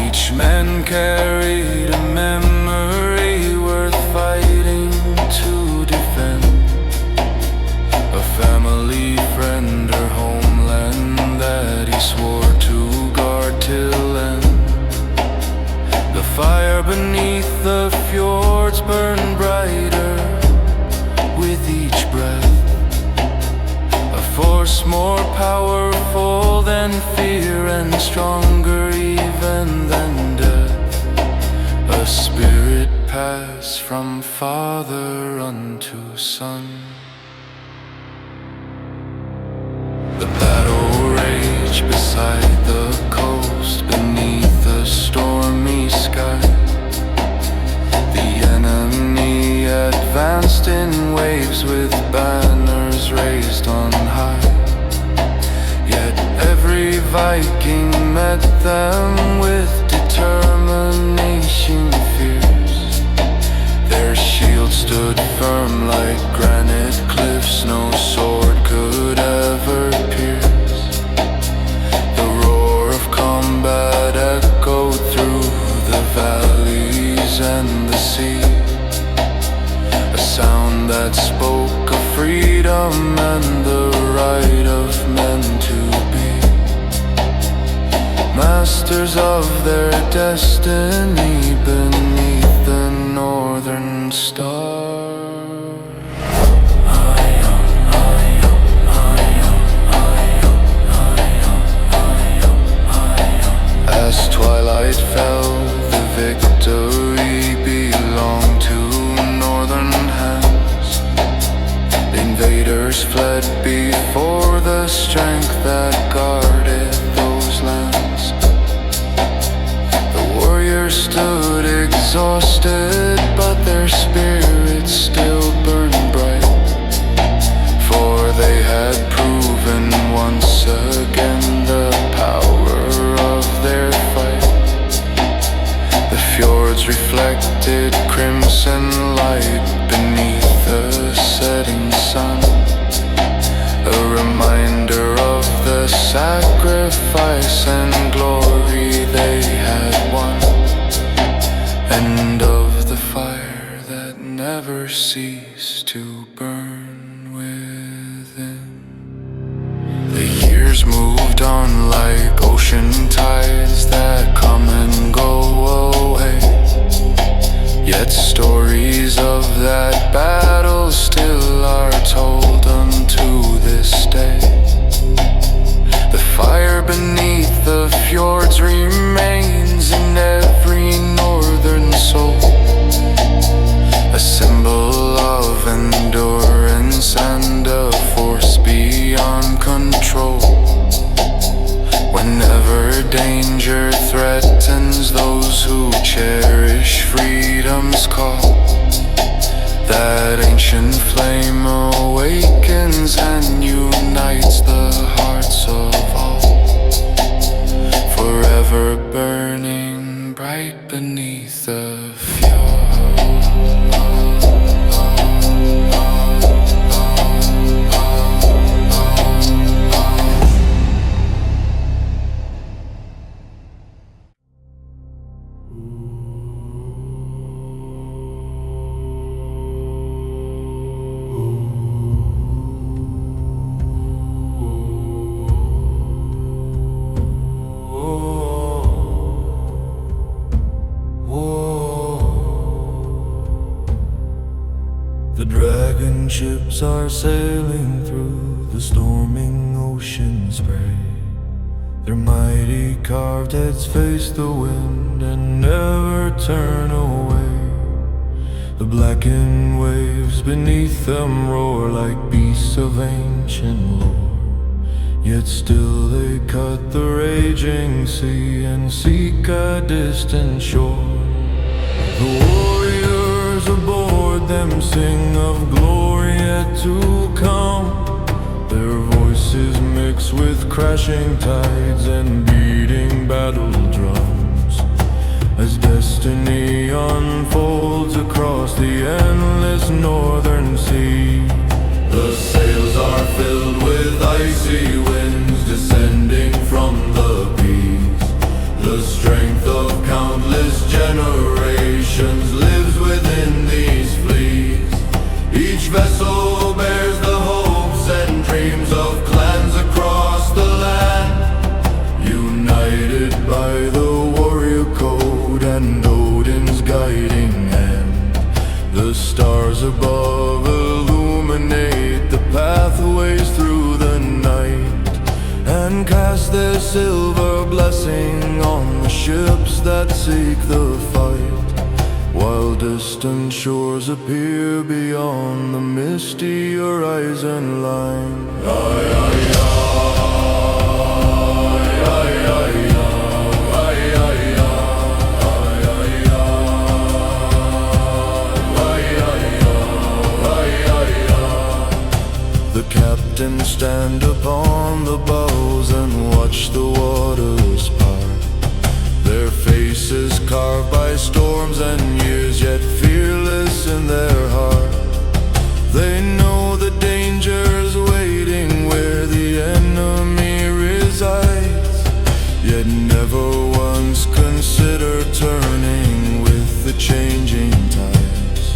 Each man carried a memory worth fighting to defend, a family, friend, or homeland that he swore to guard till end. The fire beneath the fjords burned brighter with each breath, a force more powerful than fear and stronger even than death, a spirit passed from father unto son. The battle raged beside the coast beneath a stormy sky. The enemy advanced in waves with banners raised on high. Yet every Viking met them with determination fierce. Their shields stood firm like granite cliffs no sword could ever pierce. The roar of combat echoed through the valleys and the sea, a sound that spoke of freedom and the right of men to be masters of their destiny beneath the northern star. As twilight fell, the victory belonged to northern hands. The invaders fled before the strength that guarded those lands. The warriors stood exhausted, but their spirits still burned bright, for they had proven once again the power of their fight. The fjords reflected crimson light beneath the setting sun, a reminder of the sacrifice and glory they had won, and of the fire that never ceased to burn within. The years moved on like ocean tides that come and go away, yet stories of that battle still are told unto this day. The fire beneath the fjords remains in every northern soul, a symbol of endurance and a force beyond control. Whenever danger threatens those who cherish freedom's call, that ancient flame awakens and unites the hearts of all, forever burning bright beneath the fjord. Whoa. The dragon ships are sailing through the storming ocean spray. Their mighty carved heads face the wind and never turn away. The blackened waves beneath them roar like beasts of ancient lore. Yet still they cut the raging sea and seek a distant shore. The warriors aboard them sing of glory yet to come. Their voices mix with crashing tides and beating battle drums. As destiny unfolds across the endless northern sea, the sails are filled with icy winds descending from the peaks. The strength of countless generations lives within these fleets. Each vessel bears the hopes and dreams of clans across the land, united by the warrior code and Odin's guiding hand. The stars above illuminate the pathways through the night and cast their silver blessing on the ships that seek the fight, while distant shores appear beyond the misty horizon line. The captains stand upon the bows and watch the waters part. Their faces carved by storms and years, yet fearless in their heart. They know the dangers waiting where the enemy resides, yet never once consider turning with the changing tides.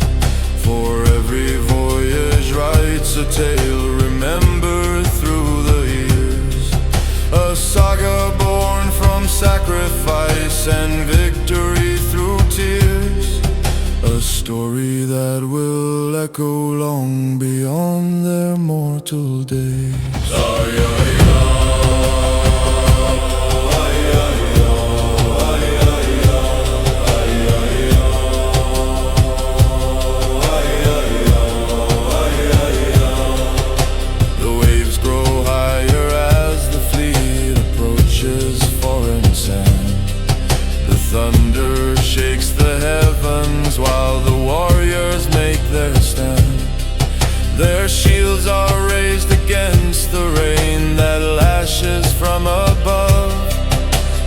For every voyage writes a tale remembered through the years, a saga born from sacrifice and victory through tears, a story that will echo long beyond their mortal days. Thunder shakes the heavens while the warriors make their stand. Their shields are raised against the rain that lashes from above.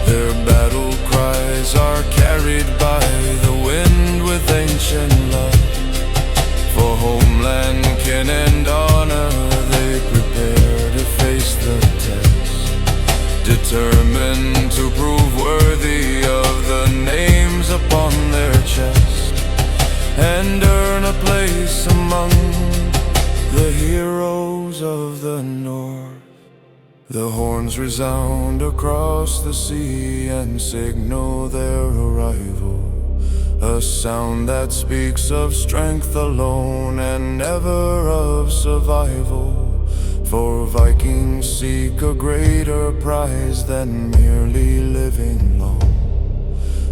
Their battle cries are carried by the wind with ancient love. For homeland, kin and honor they prepare to face the test, determined to prove worthy of the names upon their chest and earn a place among the heroes of the North. The horns resound across the sea and signal their arrival, a sound that speaks of strength alone and never of survival. For Vikings seek a greater prize than merely living long.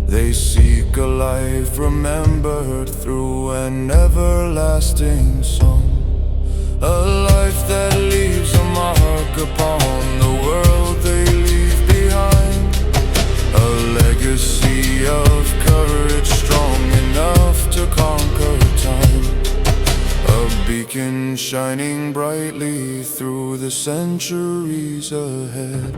They seek a life remembered through an everlasting song, a life that leaves a mark upon the world they leave behind, a legacy of courage strong enough to conquer time, a beacon shining brightly through the centuries ahead.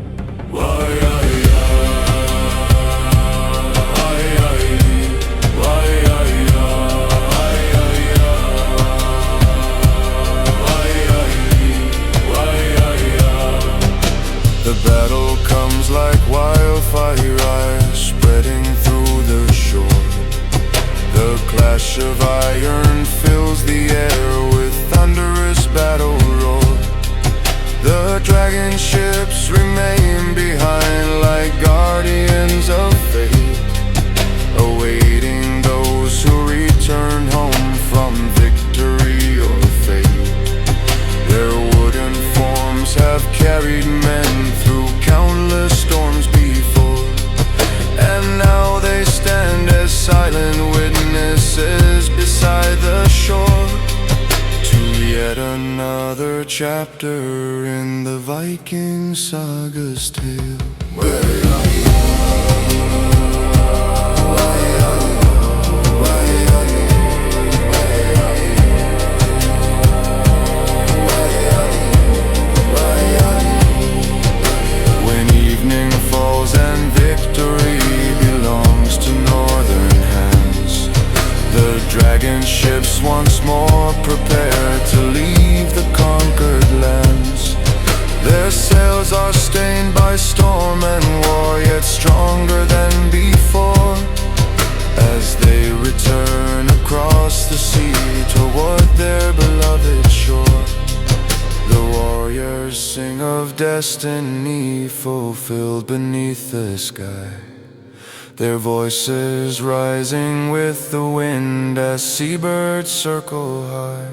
The battle comes like wildfire spreading through the shore. The clash of iron fills the air with thunderous battle roar. The dragon ships remain behind like guardians of fate, awaiting those who return home from victory chapter in the Viking saga's tale. When evening falls and victory belongs to northern hands, the dragon ships once more prepare to leave the conquered lands. Their sails are stained by storm and war, yet stronger than before, as they return across the sea toward their beloved shore. The warriors sing of destiny fulfilled beneath the sky, their voices rising with the wind as seabirds circle high,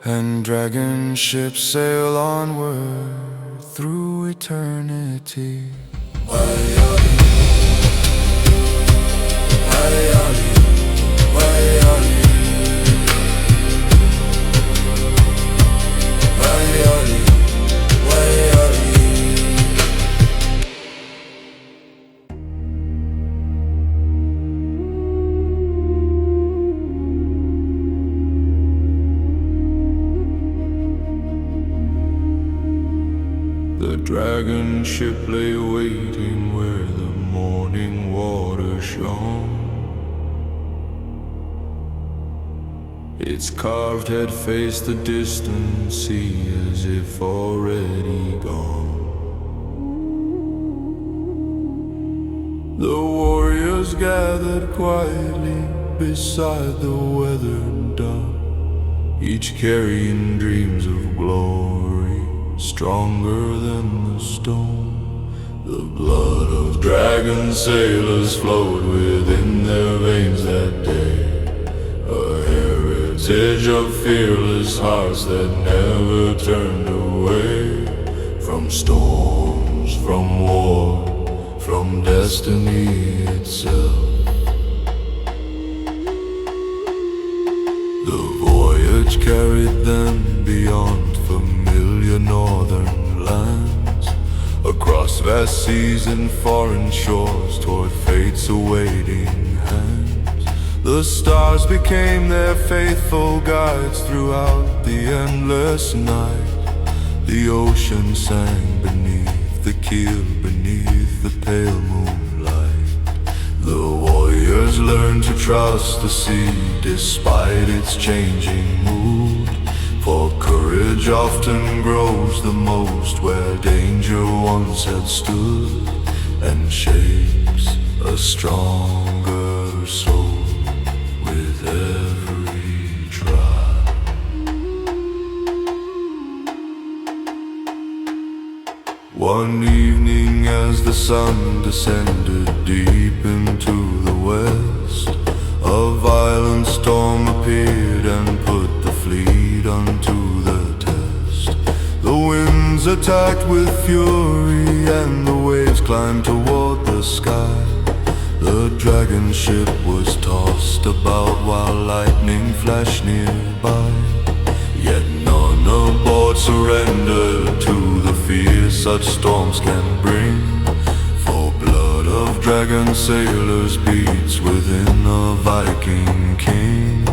and dragon ships sail onward through eternity. The dragon ship lay waiting where the morning water shone. Its carved head faced the distant sea as if already gone. The warriors gathered quietly beside the weathered dock, each carrying dreams of glory stronger than the stone. The blood of dragon sailors flowed within their veins that day, a heritage of fearless hearts that never turned away from storms, from war, from destiny itself. The voyage carried them beyond familiar northern lands, across vast seas and foreign shores toward fate's awaiting hands. The stars became their faithful guides throughout the endless night. The ocean sang beneath the keel, beneath the pale moonlight. The warriors learned to trust the sea despite its changing mood, for courage often grows the most where danger once had stood, and shapes a stronger soul with every try. One evening as the sun descended deep into the west, a violent storm appeared and put the fleet unto the test. The winds attacked with fury and the waves climbed toward the sky. The dragon ship was tossed about while lightning flashed nearby, yet none aboard surrendered to the fear such storms can bring, for blood of dragon sailors beats within a Viking king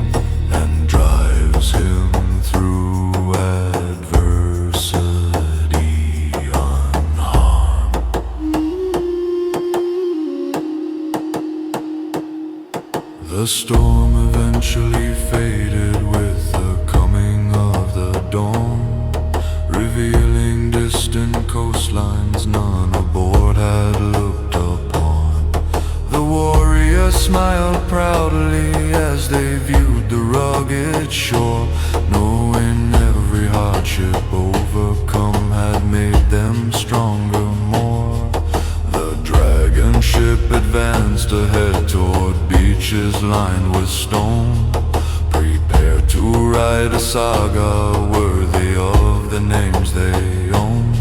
and drives him through adversity unharmed. The storm eventually faded with the coming of the dawn, revealing distant coastlines none aboard had looked upon. The warriors smiled proudly as they viewed the rugged shore, knowing every hardship overcome had made them stronger more. The dragon ship advanced ahead toward beaches lined with stone, prepared to write a saga worthy of the names they own,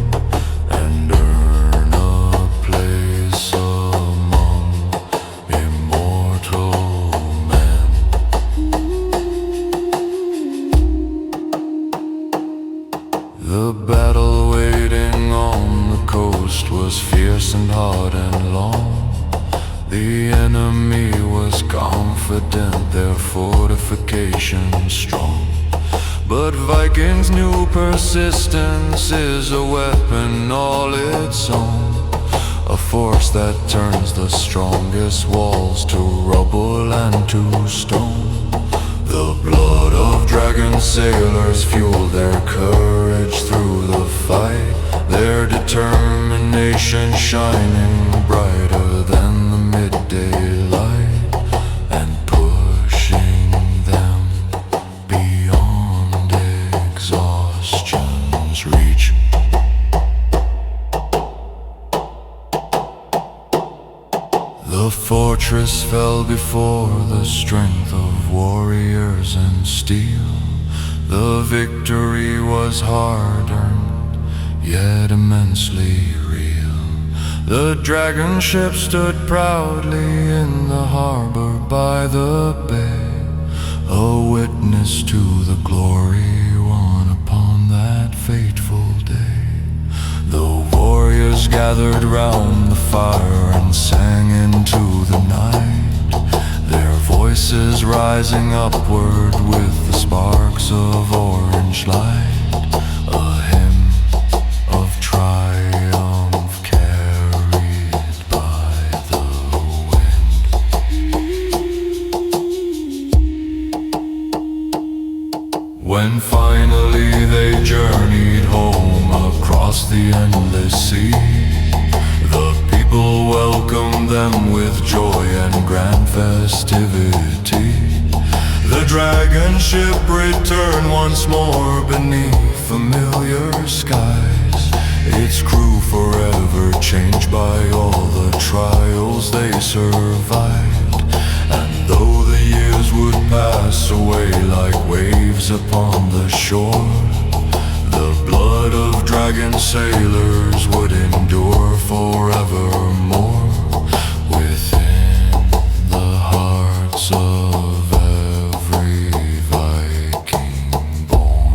and earn a place among immortal men. listened hard and long. The enemy was confident, their fortifications strong. But Vikings knew persistence is a weapon all its own, a force that turns the strongest walls to rubble and to stone. The blood of dragon sailors fueled their courage through the fight, their determination shining brighter than the midday light, and pushing them beyond exhaustion's reach. The fortress fell before the strength of warriors and steel. The victory was hard-earned, yet immensely real. The dragon ship stood proudly in the harbor by the bay, a witness to the glory won upon that fateful day. The warriors gathered round the fire and sang into the night, their voices rising upward with the sparks of orange light, a hymn of triumph carried by the wind. When finally they journeyed home across the endless sea, the people welcomed them with joy and grand festivity. The dragon ship returned once more beneath familiar skies, its crew forever changed by all the trials they survived. And though the years would pass away like waves upon the shore, the blood of dragon sailors would endure forevermore within the hearts of every Viking born.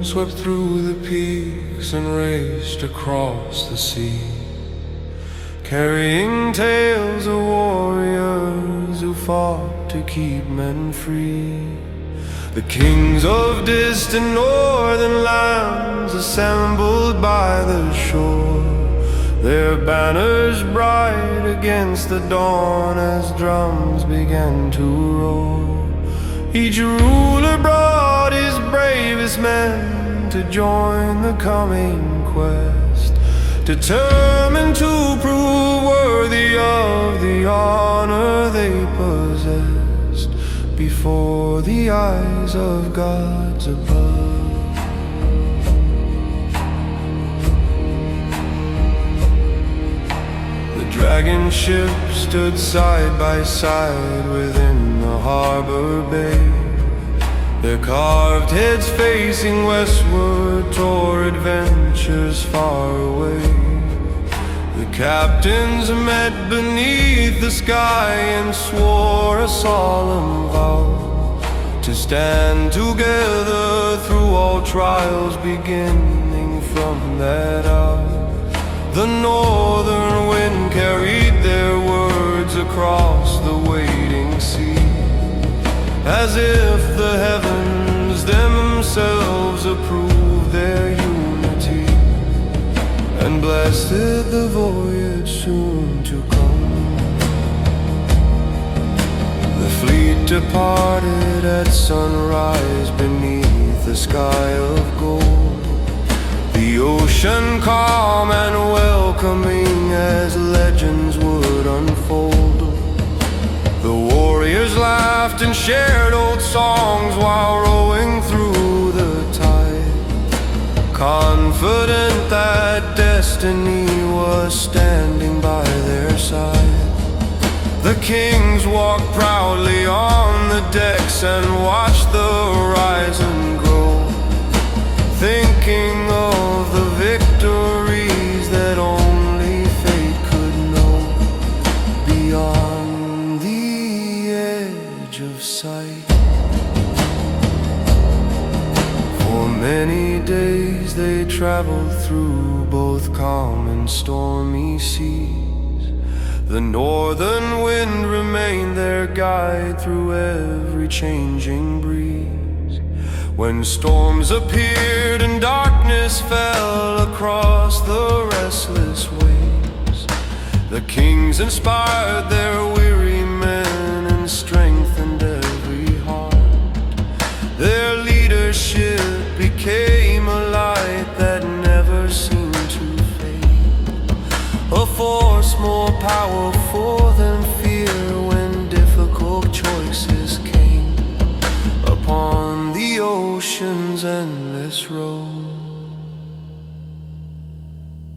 Swept through the peaks and raced across the sea, carrying tales of warriors who fought to keep men free. The kings of distant northern lands assembled by the shore, their banners bright against the dawn as drums began to roar. Each ruler brought his bravest men to join the coming quest, determined to prove worthy of the honor they possessed before the eyes of gods above. The dragon ship stood side by side within the harbor bay, their carved heads facing westward toward adventures far away. The captains met beneath the sky and swore a solemn vow to stand together through all trials beginning from that hour. The northern wind carried their words across the waiting sea, as if the heavens themselves approved their unity and blessed the voyage soon to come. The departed at sunrise beneath a sky of gold. The ocean calm and welcoming as legends would unfold. The warriors laughed and shared old songs while rowing through the tide, confident that destiny was standing by their side. The kings walked proudly on the decks and watched the horizon grow, thinking of the victories that only fate could know. Beyond the edge of sight, for many days they traveled through both calm and stormy seas. The northern wind remained their guide through every changing breeze. When storms appeared and darkness fell across the restless waves, the kings inspired their weary men and strengthened every heart. Their leadership became a light that never seemed to fade, a force more powerful than fear when difficult choices came upon the ocean's endless road.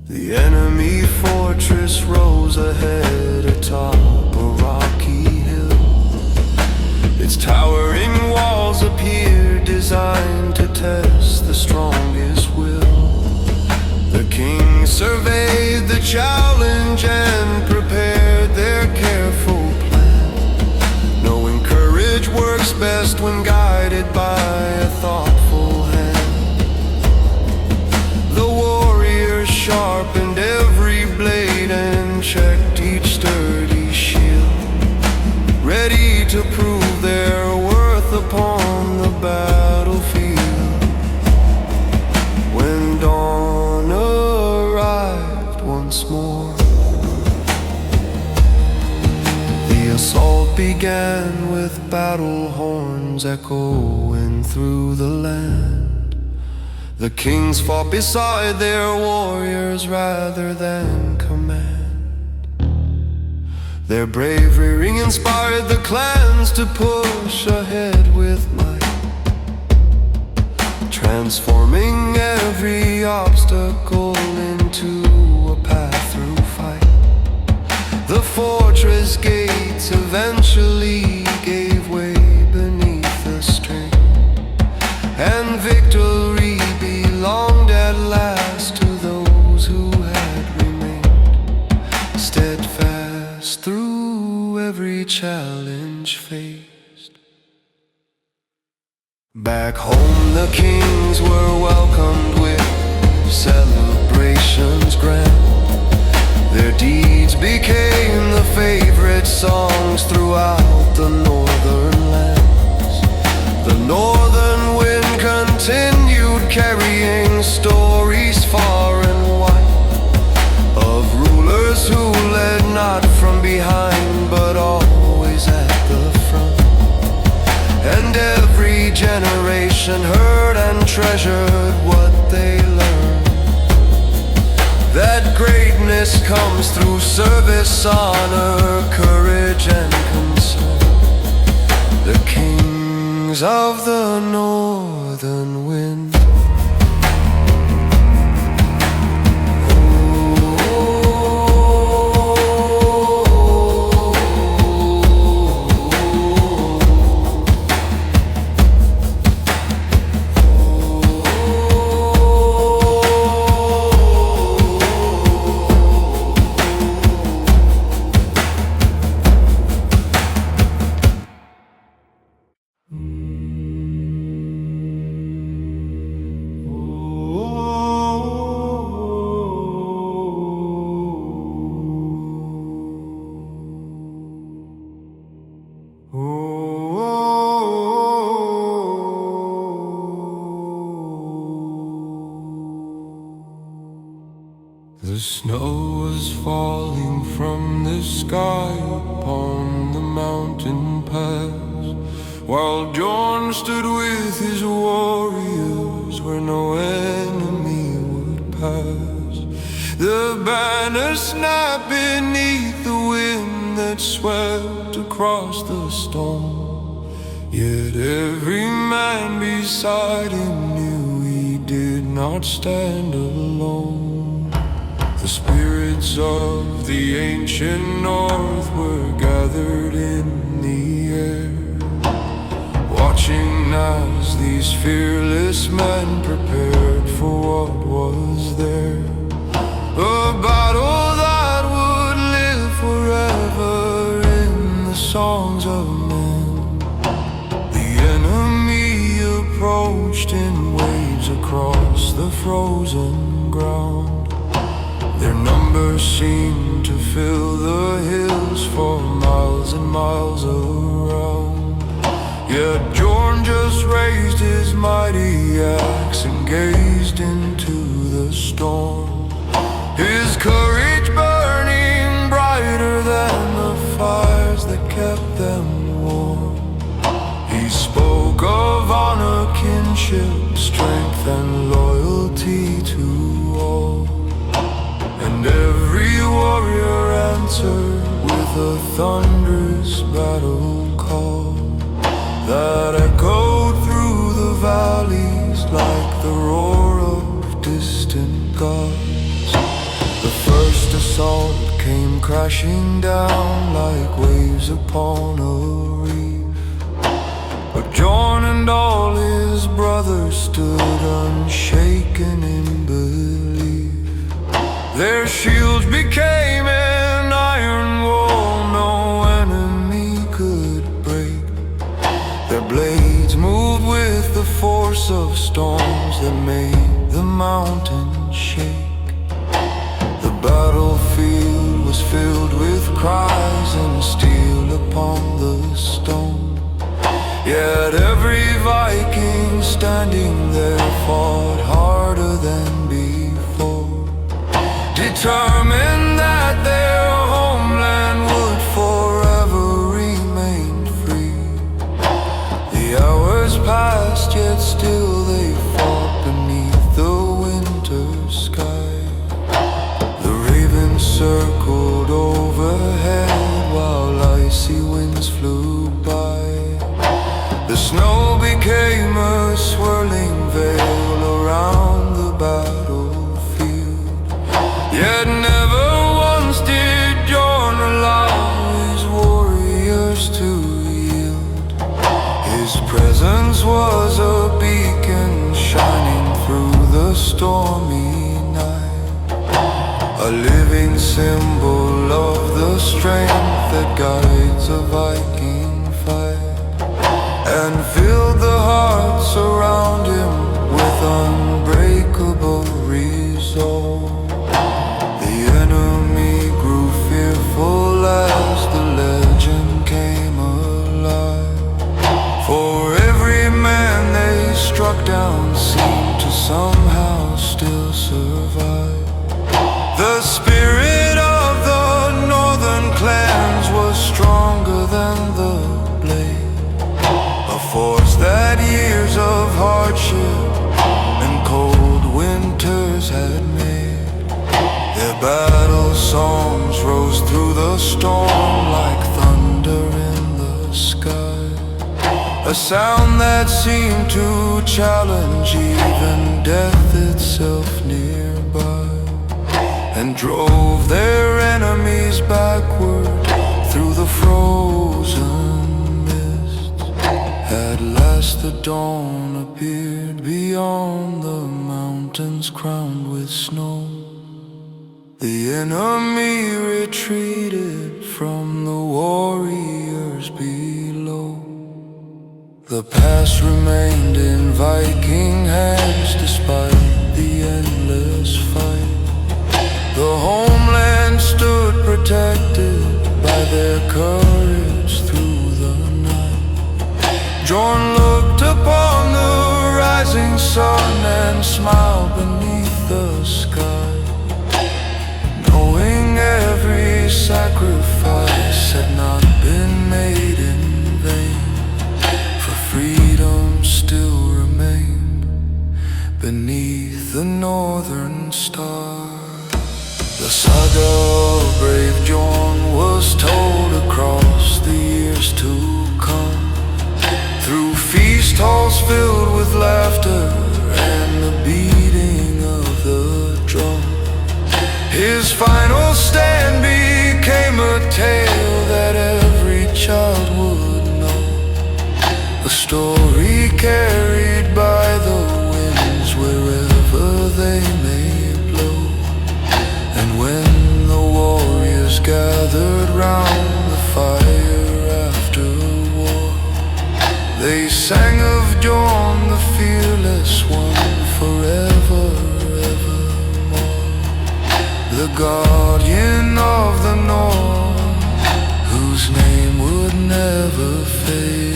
The enemy fortress rose ahead atop a rocky hill. Its towering walls appeared designed to test the strongest will. The kings surveyed the challenge and prepared their careful plan, knowing courage works best when guided by a thoughtful hand. The warriors sharpened every blade and checked each sturdy shield, ready to prove their worth upon the battlefield. When dawn arrived once more, the assault began with battle horns echoing through the land. The kings fought beside their warriors rather than command. Their bravery inspired the clans to push ahead with might, transforming every obstacle into a path through fight. The fortress gates eventually gave way beneath the strain, and victory belonged at last to those who had remained steadfast through every challenge faced. Back home the kings were welcomed with celebrations grand. Their deeds became the favorite songs throughout the northern lands. The northern wind continued carrying stories far and wide of rulers who led not from behind but always at the front. And every generation heard and treasured what they learned, that greatness comes through service, honor, courage, and concern. The kings of the northern wind. The snow was falling from the sky upon the mountain pass. while Bjorn stood with his warriors where no enemy would pass. The banner snapped beneath the wind that swept across the storm. Yet every man beside him knew he did not stand alone. The spirits of the ancient North were gathered in the air, watching as these fearless men prepared for what was there. A battle that would live forever in the songs of men. The enemy approached in waves across the frozen ground. Their numbers seemed to fill the hills for miles and miles around. Yet Bjorn just raised his mighty axe and gazed into the storm, his courage burning brighter than the fires that kept them warm. He spoke of honor, kinship, strength, and loyalty to all. And every warrior answered with a thunderous battle call that echoed through the valleys like the roar of distant gods. The first assault came crashing down like waves upon a reef, but Bjorn and all his brothers stood unshaken in belief. Their shields became an iron wall no enemy could break. Their blades moved with the force of storms that made the mountains shake. The battlefield was filled with cries and steel upon the stone. Yet every Viking standing there fought harder than before, determined that their homeland would forever remain free. The hours passed, yet still they fought beneath the winter sky. The ravens circled overhead while icy winds flew by. The snow became a swirling veil around the battlefield. Yet never once did Bjorn allow his warriors to yield. His presence was a beacon shining through the stormy night, a living symbol of the strength that guides a Viking fight, and filled the hearts around him with unbreakable resolve. The enemy grew fearful as the legend came alive, for every man they struck down seemed to somehow still survive. The spirit of the northern clans was stronger than the blade, a force that years of hardship and cold winters had made. Their battle songs rose through the storm like thunder in the sky, a sound that seemed to challenge even death itself nearby, and drove their enemies backward through the frozen mists. At last the dawn appeared beyond the mountains crowned with snow. The enemy retreated from the warriors below. The past remained in Viking hands despite the endless fight. The homeland stood protected by their courage through the night. Bjorn looked upon the rising sun and smiled beneath the sky, knowing every sacrifice had not been made in vain. beneath the northern star. The saga of brave John was told across the years to come, through feast halls filled with laughter and the beating of the drum. His final stand became a tale that every child would know, a story carried by the winds wherever they may blow. And when the warriors gathered round the fire after war, they sang of John the fearless one forever, evermore, the guardian of the North, whose name would never fade.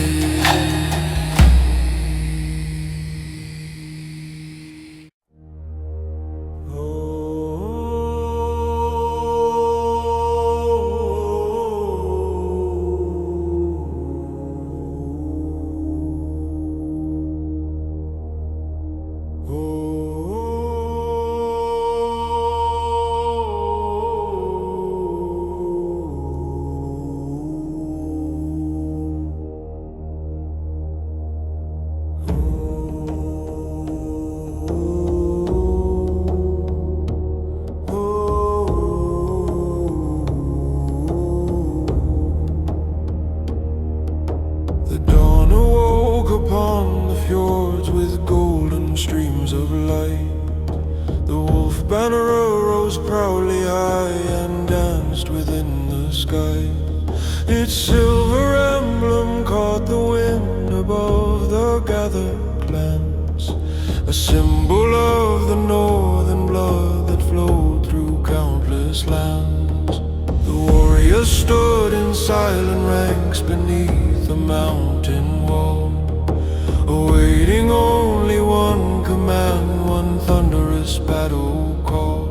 The dawn awoke upon the fjords with golden streams of light. The wolf banner arose proudly high and danced within the sky. Its silver emblem caught the wind above the gathered clans, a symbol of the northern blood that flowed through countless lands. The warriors stood in silent ranks beneath the mountain wall, awaiting only one command, one thunderous battle call,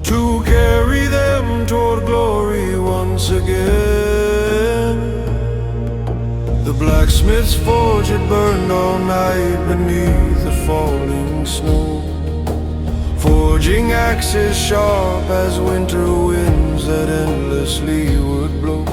to carry them toward glory once again. The blacksmith's forge had burned all night beneath the falling snow, forging axes sharp as winter winds that endlessly would blow.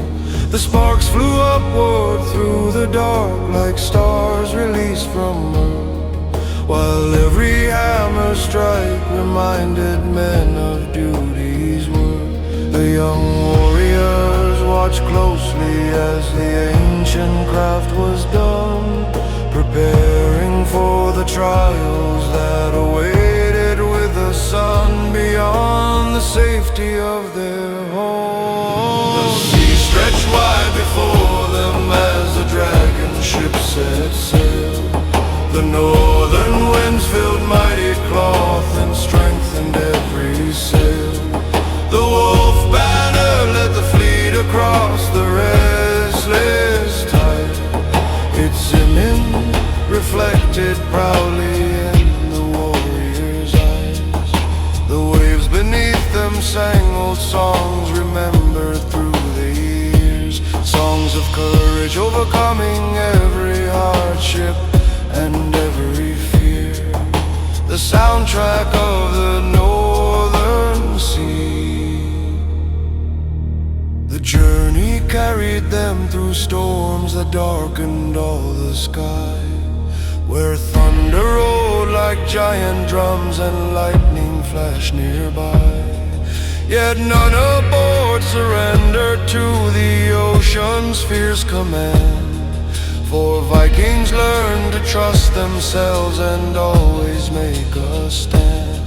The sparks flew upward through the dark like stars released from earth, while every hammer strike reminded men of duty's worth. The young warriors watched closely as the ancient craft was done, preparing for the trials that awaited with the sun beyond the safety of their home. The sea stretched wide before them as the dragon ship set sail. The northern winds filled mighty cloth and strengthened every sail. The wolf banner led the fleet across the restless tide, its image reflected proudly in the warriors' eyes. The waves beneath them sang old songs remembered through the years, songs of courage overcoming every hardship and every fear, the soundtrack of the northern sea. The journey carried them through storms that darkened all the sky, where thunder rolled like giant drums and lightning flashed nearby. Yet none aboard surrendered to the ocean's fierce command, for Vikings learned to trust themselves and always make a stand.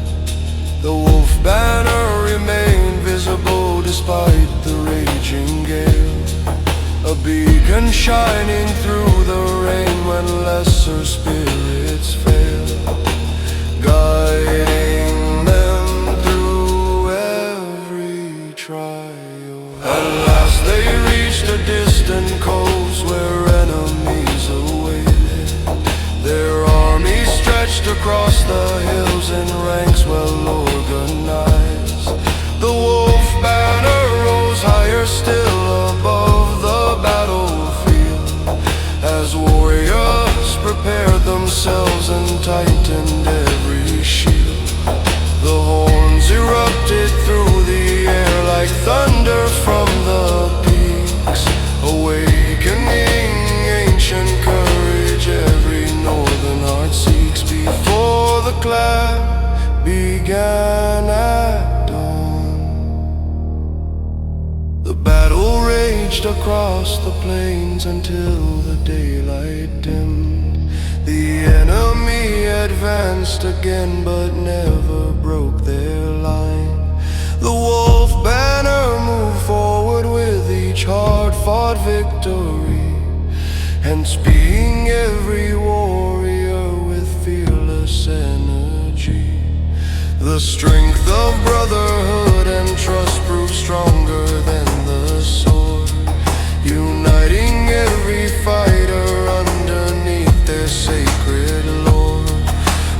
The wolf banner remained visible despite the raging gale, a beacon shining through the rain when lesser spirits fail, guiding them through every trial. At last they reached a distant coast where enemies awaited. Their armies stretched across the hills in ranks well organized. The wolf banner rose higher still above the battlefield as warriors prepared themselves across the plains until the daylight dimmed. The enemy advanced again but never broke their line. The wolf banner moved forward with each hard-fought victory, hence being every warrior with fearless energy. The strength of brotherhood and trust proved stronger than the sword, uniting every fighter underneath their sacred lore.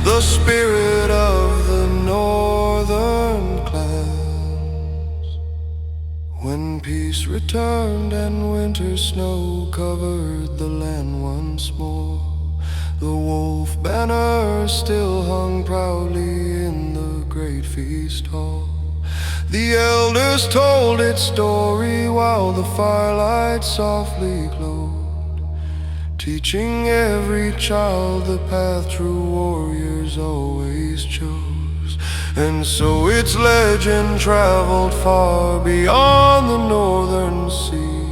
The spirit of the northern clans. When peace returned and winter snow covered the land once more, the wolf banner still hung proudly in the great feast hall. The elders told its story while the firelight softly glowed, teaching every child the path true warriors always chose. And so its legend traveled far beyond the northern sea,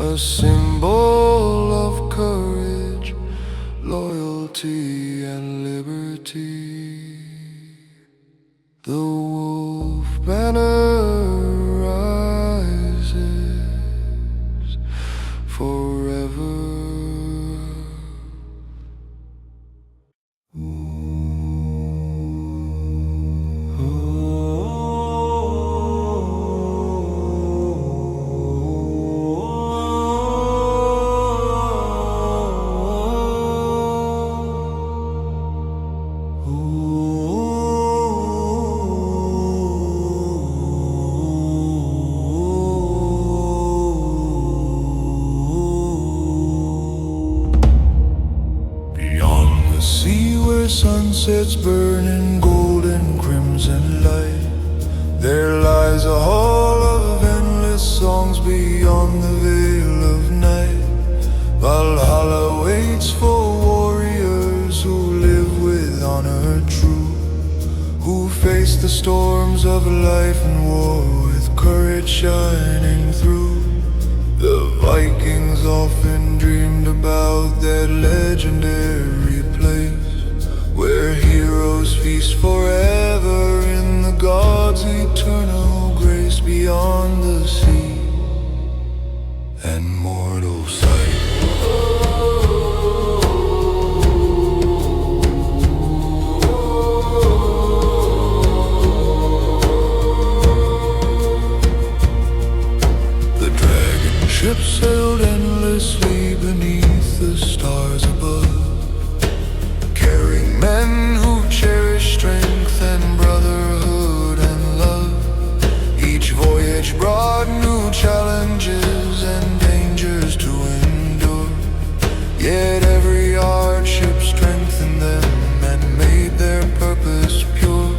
a symbol of courage, loyalty, and liberty. The wolf banner rises forever. Sunsets burn in golden crimson light, there lies a hall of endless songs beyond the veil of night. Valhalla waits for warriors who live with honor true, who face the storms of life and war with courage shining through. The Vikings often dreamed about that legendary place, where heroes feast forever in the gods' eternal grace, beyond the sea and mortal sight. The dragon ship sailed endlessly beneath the stars above, men who cherish strength and brotherhood and love. Each voyage brought new challenges and dangers to endure, yet every hardship strengthened them and made their purpose pure.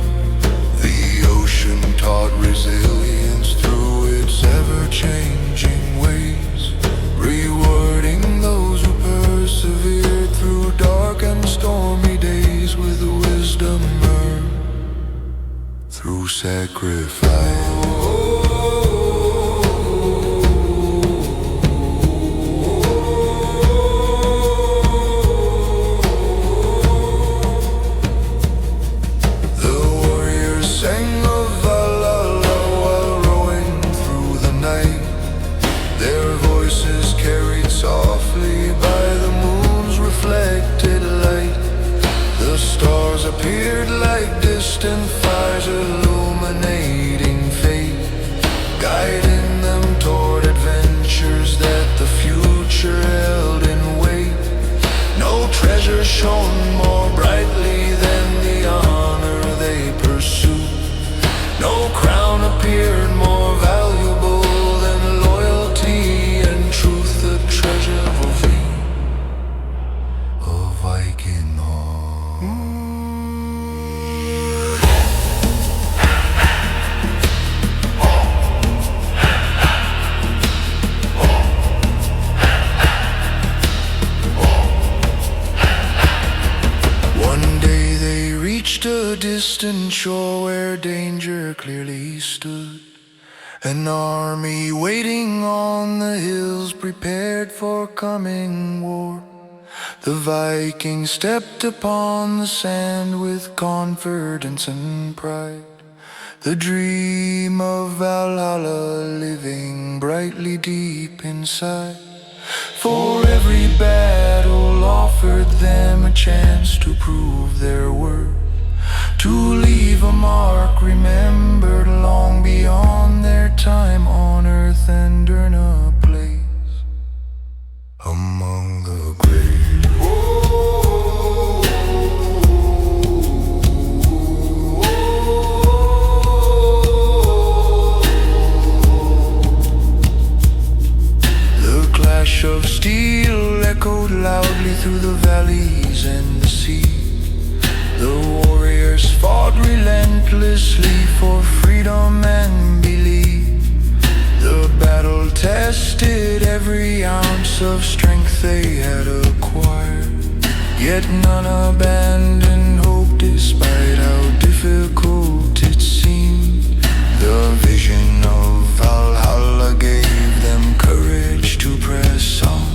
The ocean taught resilience through its ever-changing ways, rewarding those who persevered through dark and stormy days with wisdom earned through sacrifice. The warriors sang of Valhalla while rowing through the night, their voices carried softly by the moon's reflected light. The stars appeared like distant fires illuminating fate, guiding them toward adventures that the future held in wait. No treasure shone more brightly than the honor they pursued. No crown appeared more valuable than loyalty and truth, the treasure of a Viking home. A distant shore where danger clearly stood, An army waiting on the hills, prepared for coming war. The Viking stepped upon the sand with confidence and pride. The dream of Valhalla living brightly deep inside. For every battle offered them a chance to prove their worth, to leave a mark remembered long beyond their time on earth, and earn a place among the great. The clash of steel echoed loudly through the valleys and the sea. The warriors fought relentlessly for freedom and belief. The battle tested every ounce of strength they had acquired, yet none abandoned hope despite how difficult it seemed. The vision of Valhalla gave them courage to press on,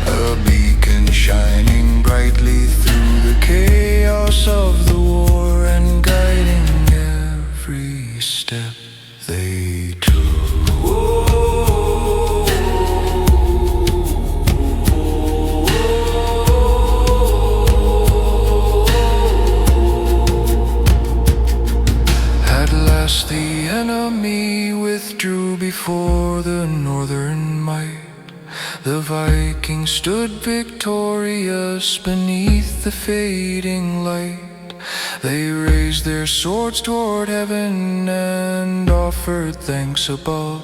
a beacon shining brightly through the chaos of the war and guiding every step they took. At last the enemy withdrew before the northern might. The Vikings stood victorious beneath the fading light. They raised their swords toward heaven and offered thanks above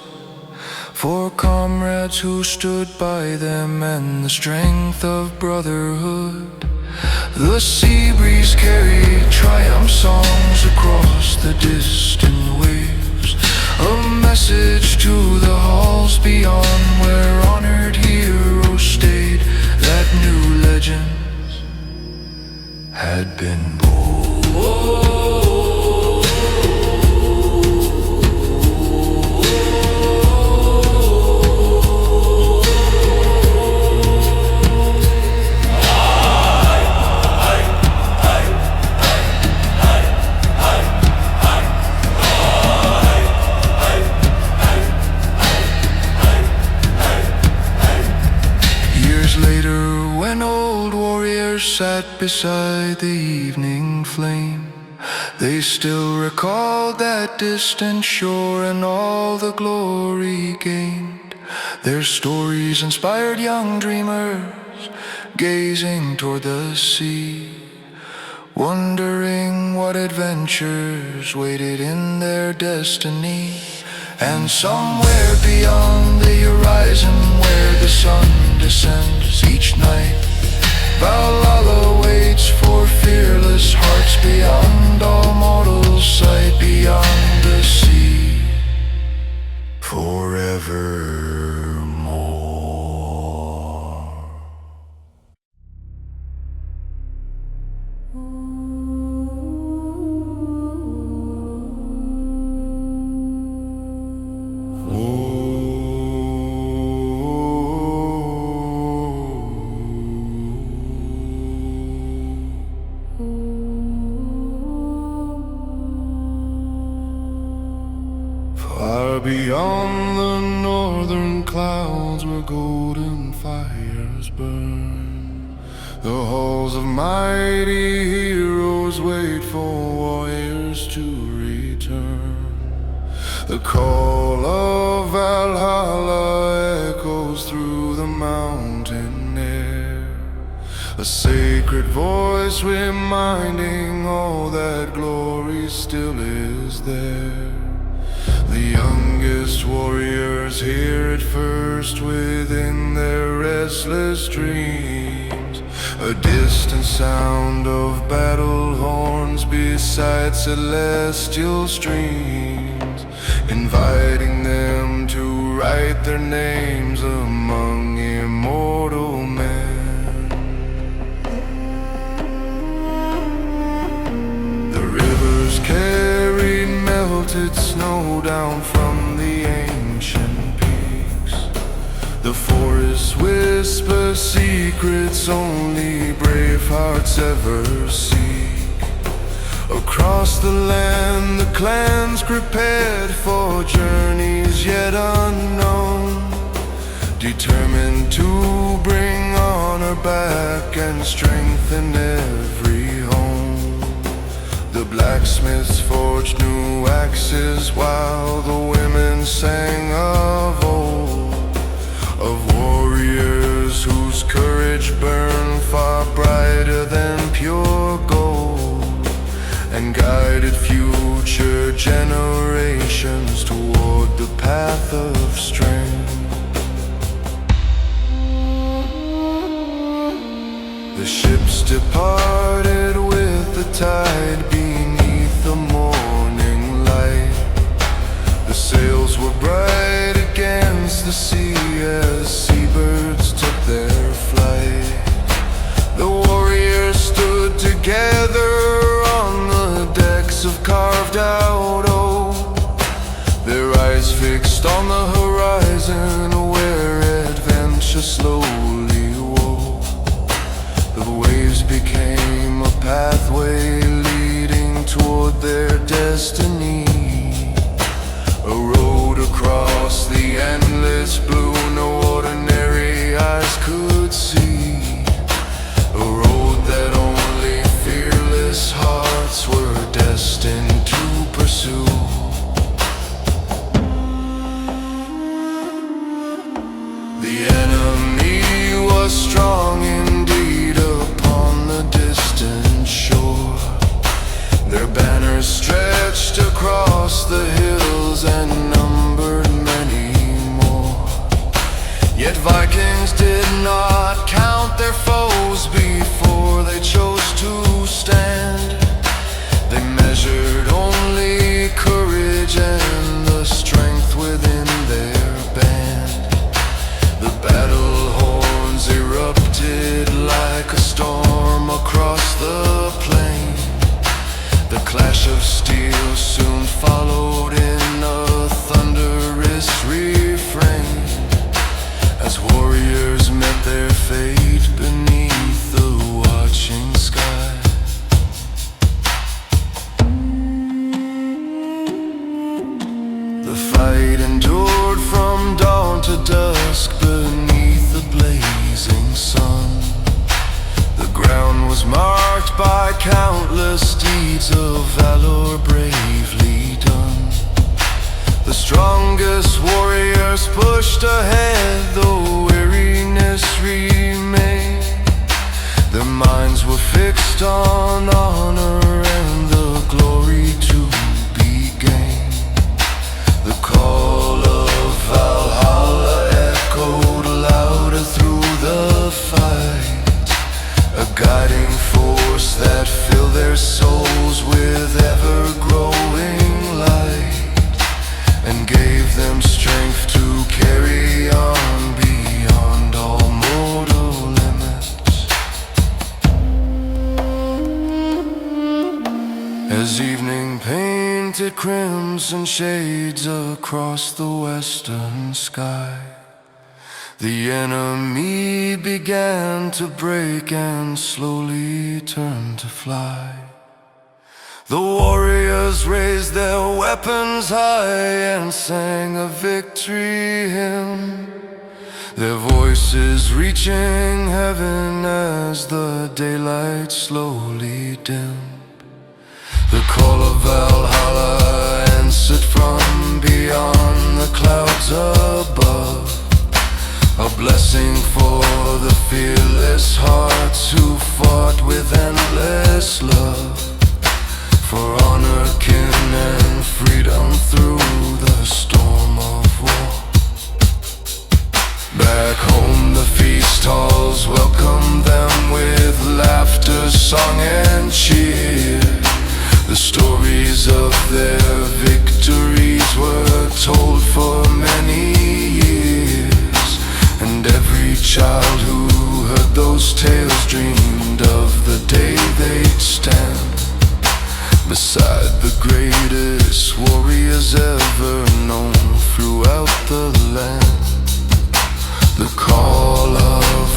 for comrades who stood by them and the strength of brotherhood. The sea breeze carried triumph songs across the distant waves, a message to the halls beyond where honored heroes stayed, that new legends had been born. Later, when old warriors sat beside the evening flame, they still recalled that distant shore and all the glory gained. Their stories inspired young dreamers, gazing toward the sea, wondering what adventures waited in their destiny. And somewhere beyond the horizon, where the sun descends each night, Valhalla waits for fearless hearts beyond all mortal sight, beyond the sea, forevermore. Far beyond the northern clouds where golden fires burn, the halls of mighty heroes wait for warriors to return. The call of Valhalla echoes through the mountain air, a sacred voice reminding all that glory still is there. The youngest warriors hear it first within their restless dreams, a distant sound of battle horns beside celestial streams, inviting them to write their names among immortal men. The rivers carried melted snow down from the whisper secrets only brave hearts ever seek. Across the land the clans prepared for journeys yet unknown, determined to bring honor back and strengthen every home. The blacksmiths forged new axes while the women sang of old, of warriors whose courage burned far brighter than pure gold, and guided future generations toward the path of strength. The ships departed with the tide beneath the morning light. The sails were bright against the sea as seabirds took their flight. The warriors stood together on the decks of carved out oak, their eyes fixed on the horizon where adventure slowly woke. The waves became a pathway leading toward their destiny, a road across the endless blue no ordinary eyes could see, a road that only fearless hearts were destined to pursue. The enemy was strong indeed upon the distant shore. Their banners stretched across the hills and numbered many more. Yet Vikings did not count their foes before they chose to stand. They measured only courage and the strength within their band. The battle horns erupted like a storm across the plain. The clash of steel soon followed in a thunderous refrain, as warriors met their fate beneath the watching sky. The fight endured from dawn to dusk beneath the blazing sun. The ground was marked by countless deeds of valor bravely done. The strongest warriors pushed ahead though weariness remained. Their minds were fixed on honor and the glory to be gained. The call of Valhalla echoed louder through the fight, a guiding force that filled their souls with ever-growing light, and gave them strength to carry on beyond all mortal limits. As evening painted crimson shades across the western sky, the enemy began to break and slowly turn to fly. The warriors raised their weapons high and sang a victory hymn, their voices reaching heaven as the daylight slowly dimmed. The call of Valhalla answered from beyond the clouds above, a blessing for the fearless hearts who fought with endless love, for honor, kin, and freedom through the storm of war. Back home the feast halls welcomed them with laughter, song, and cheer. The stories of their victories were told for many years, and every child who heard those tales dreamed of the day they'd stand beside the greatest warriors ever known throughout the land. The call of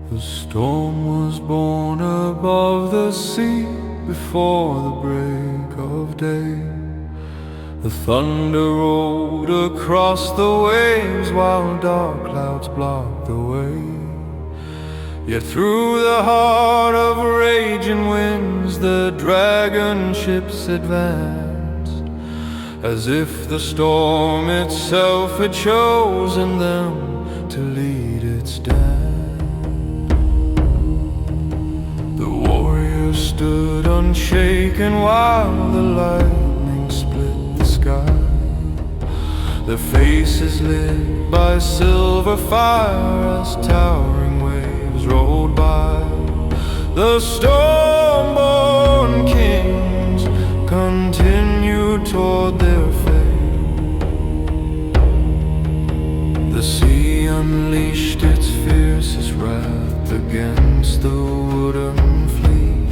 The storm was born above the sea before the break of day. The thunder rolled across the waves while dark clouds blocked the way. Yet through the heart of raging winds the dragon ships advanced, as if the storm itself had chosen them to lead its dance. The warriors stood unshaken while the lightning split the sky, their faces lit by silver fire as towering waves rolled by. The storm-born kings continued toward their fate. The sea unleashed its fiercest wrath against the wooden fleet.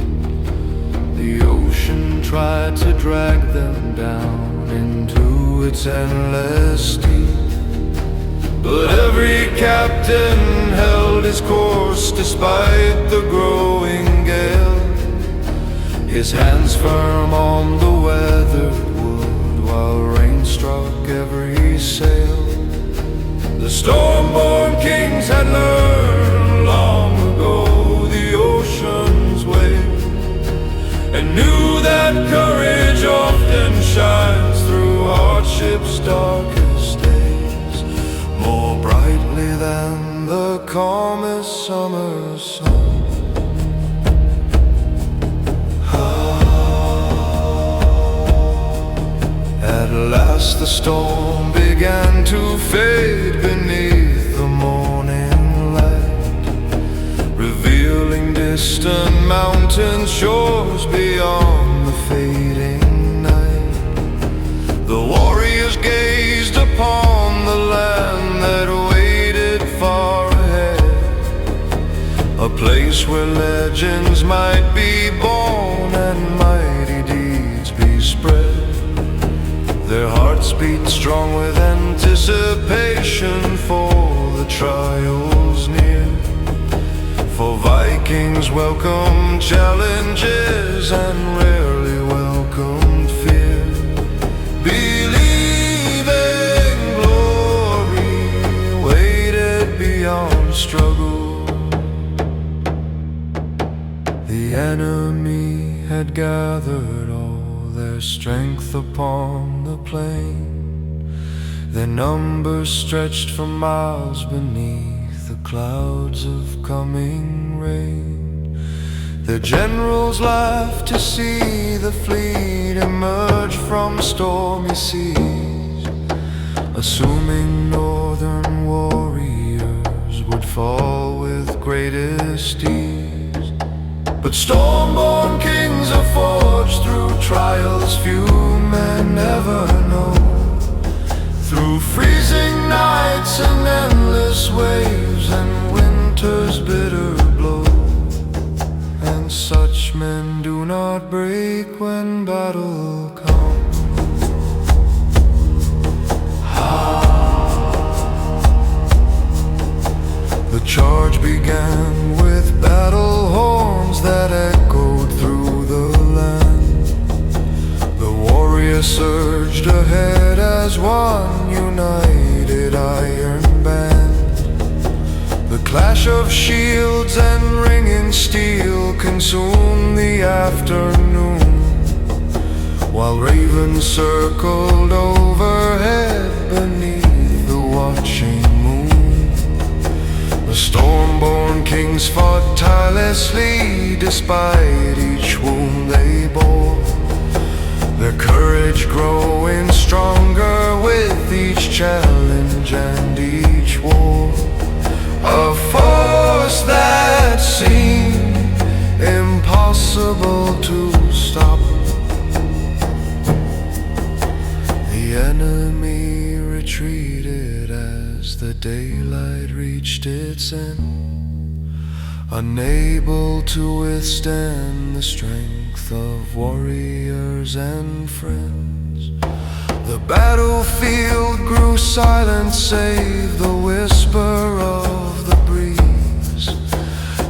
The ocean tried to drag them down into its endless deep, but every captain held his course despite the growing gale, his hands firm on the weathered wood while rain struck every sail. The storm-born kings had learned long ago the ocean's way, and knew that courage often shines through hardship's darkest days, more brightly than the calmest summer sun. At last the storm began to fade beneath the morning light, revealing distant mountain shores beyond the fading night. The warriors gazed upon the land that waited far ahead, a place where legends might be born and mighty deeds be spread. Their hearts beat strong with anticipation for the trials near, for Vikings welcome challenges and rarely welcomed fear. Believing glory waited beyond struggle. The enemy had gathered all their strength upon the plain, their numbers stretched for miles beneath the clouds of coming rain. Their generals laughed to see the fleet emerge from stormy seas, assuming northern warriors would fall with greatest ease. But storm-born kings are forged through trials few men ever know, through freezing nights and endless waves and winter's bitter blow. And such men do not break when battle comes. The charge began with battle horns that echoed through the land. The warriors surged ahead as one united iron band. The clash of shields and ringing steel consumed the afternoon, while ravens circled overhead beneath the watching moon. The storm-born kings fought tirelessly despite each wound they bore, their courage growing stronger with each challenge and each war. A force that seemed impossible to stop. The enemy retreated as the daylight reached its end, unable to withstand the strength of warriors and friends. The battlefield grew silent save the whisper of the breeze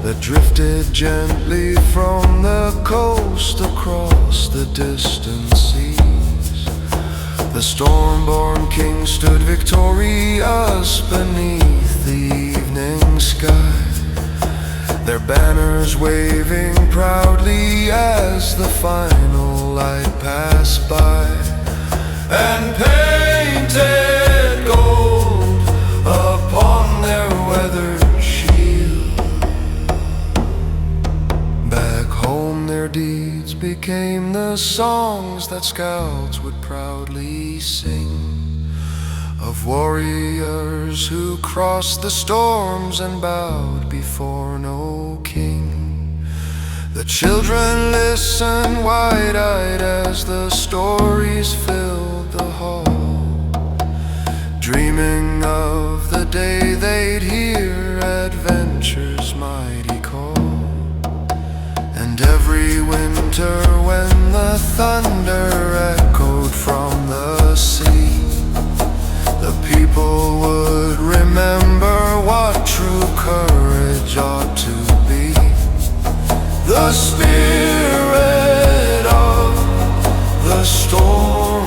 that drifted gently from the coast across the distant seas. The storm-born king stood victorious beneath the evening sky, their banners waving proudly as the final light passed by. And painted gold upon their weathered shield, back home their deeds became the songs that scouts would proudly sing, of warriors who crossed the storms and bowed before no king. The children listened wide-eyed as the stories filled the hall, dreaming of the day they'd hear adventure's mighty call. And every winter when the thunder echoed from the sea, the people would remember what true courage ought to be. The spirit of the storm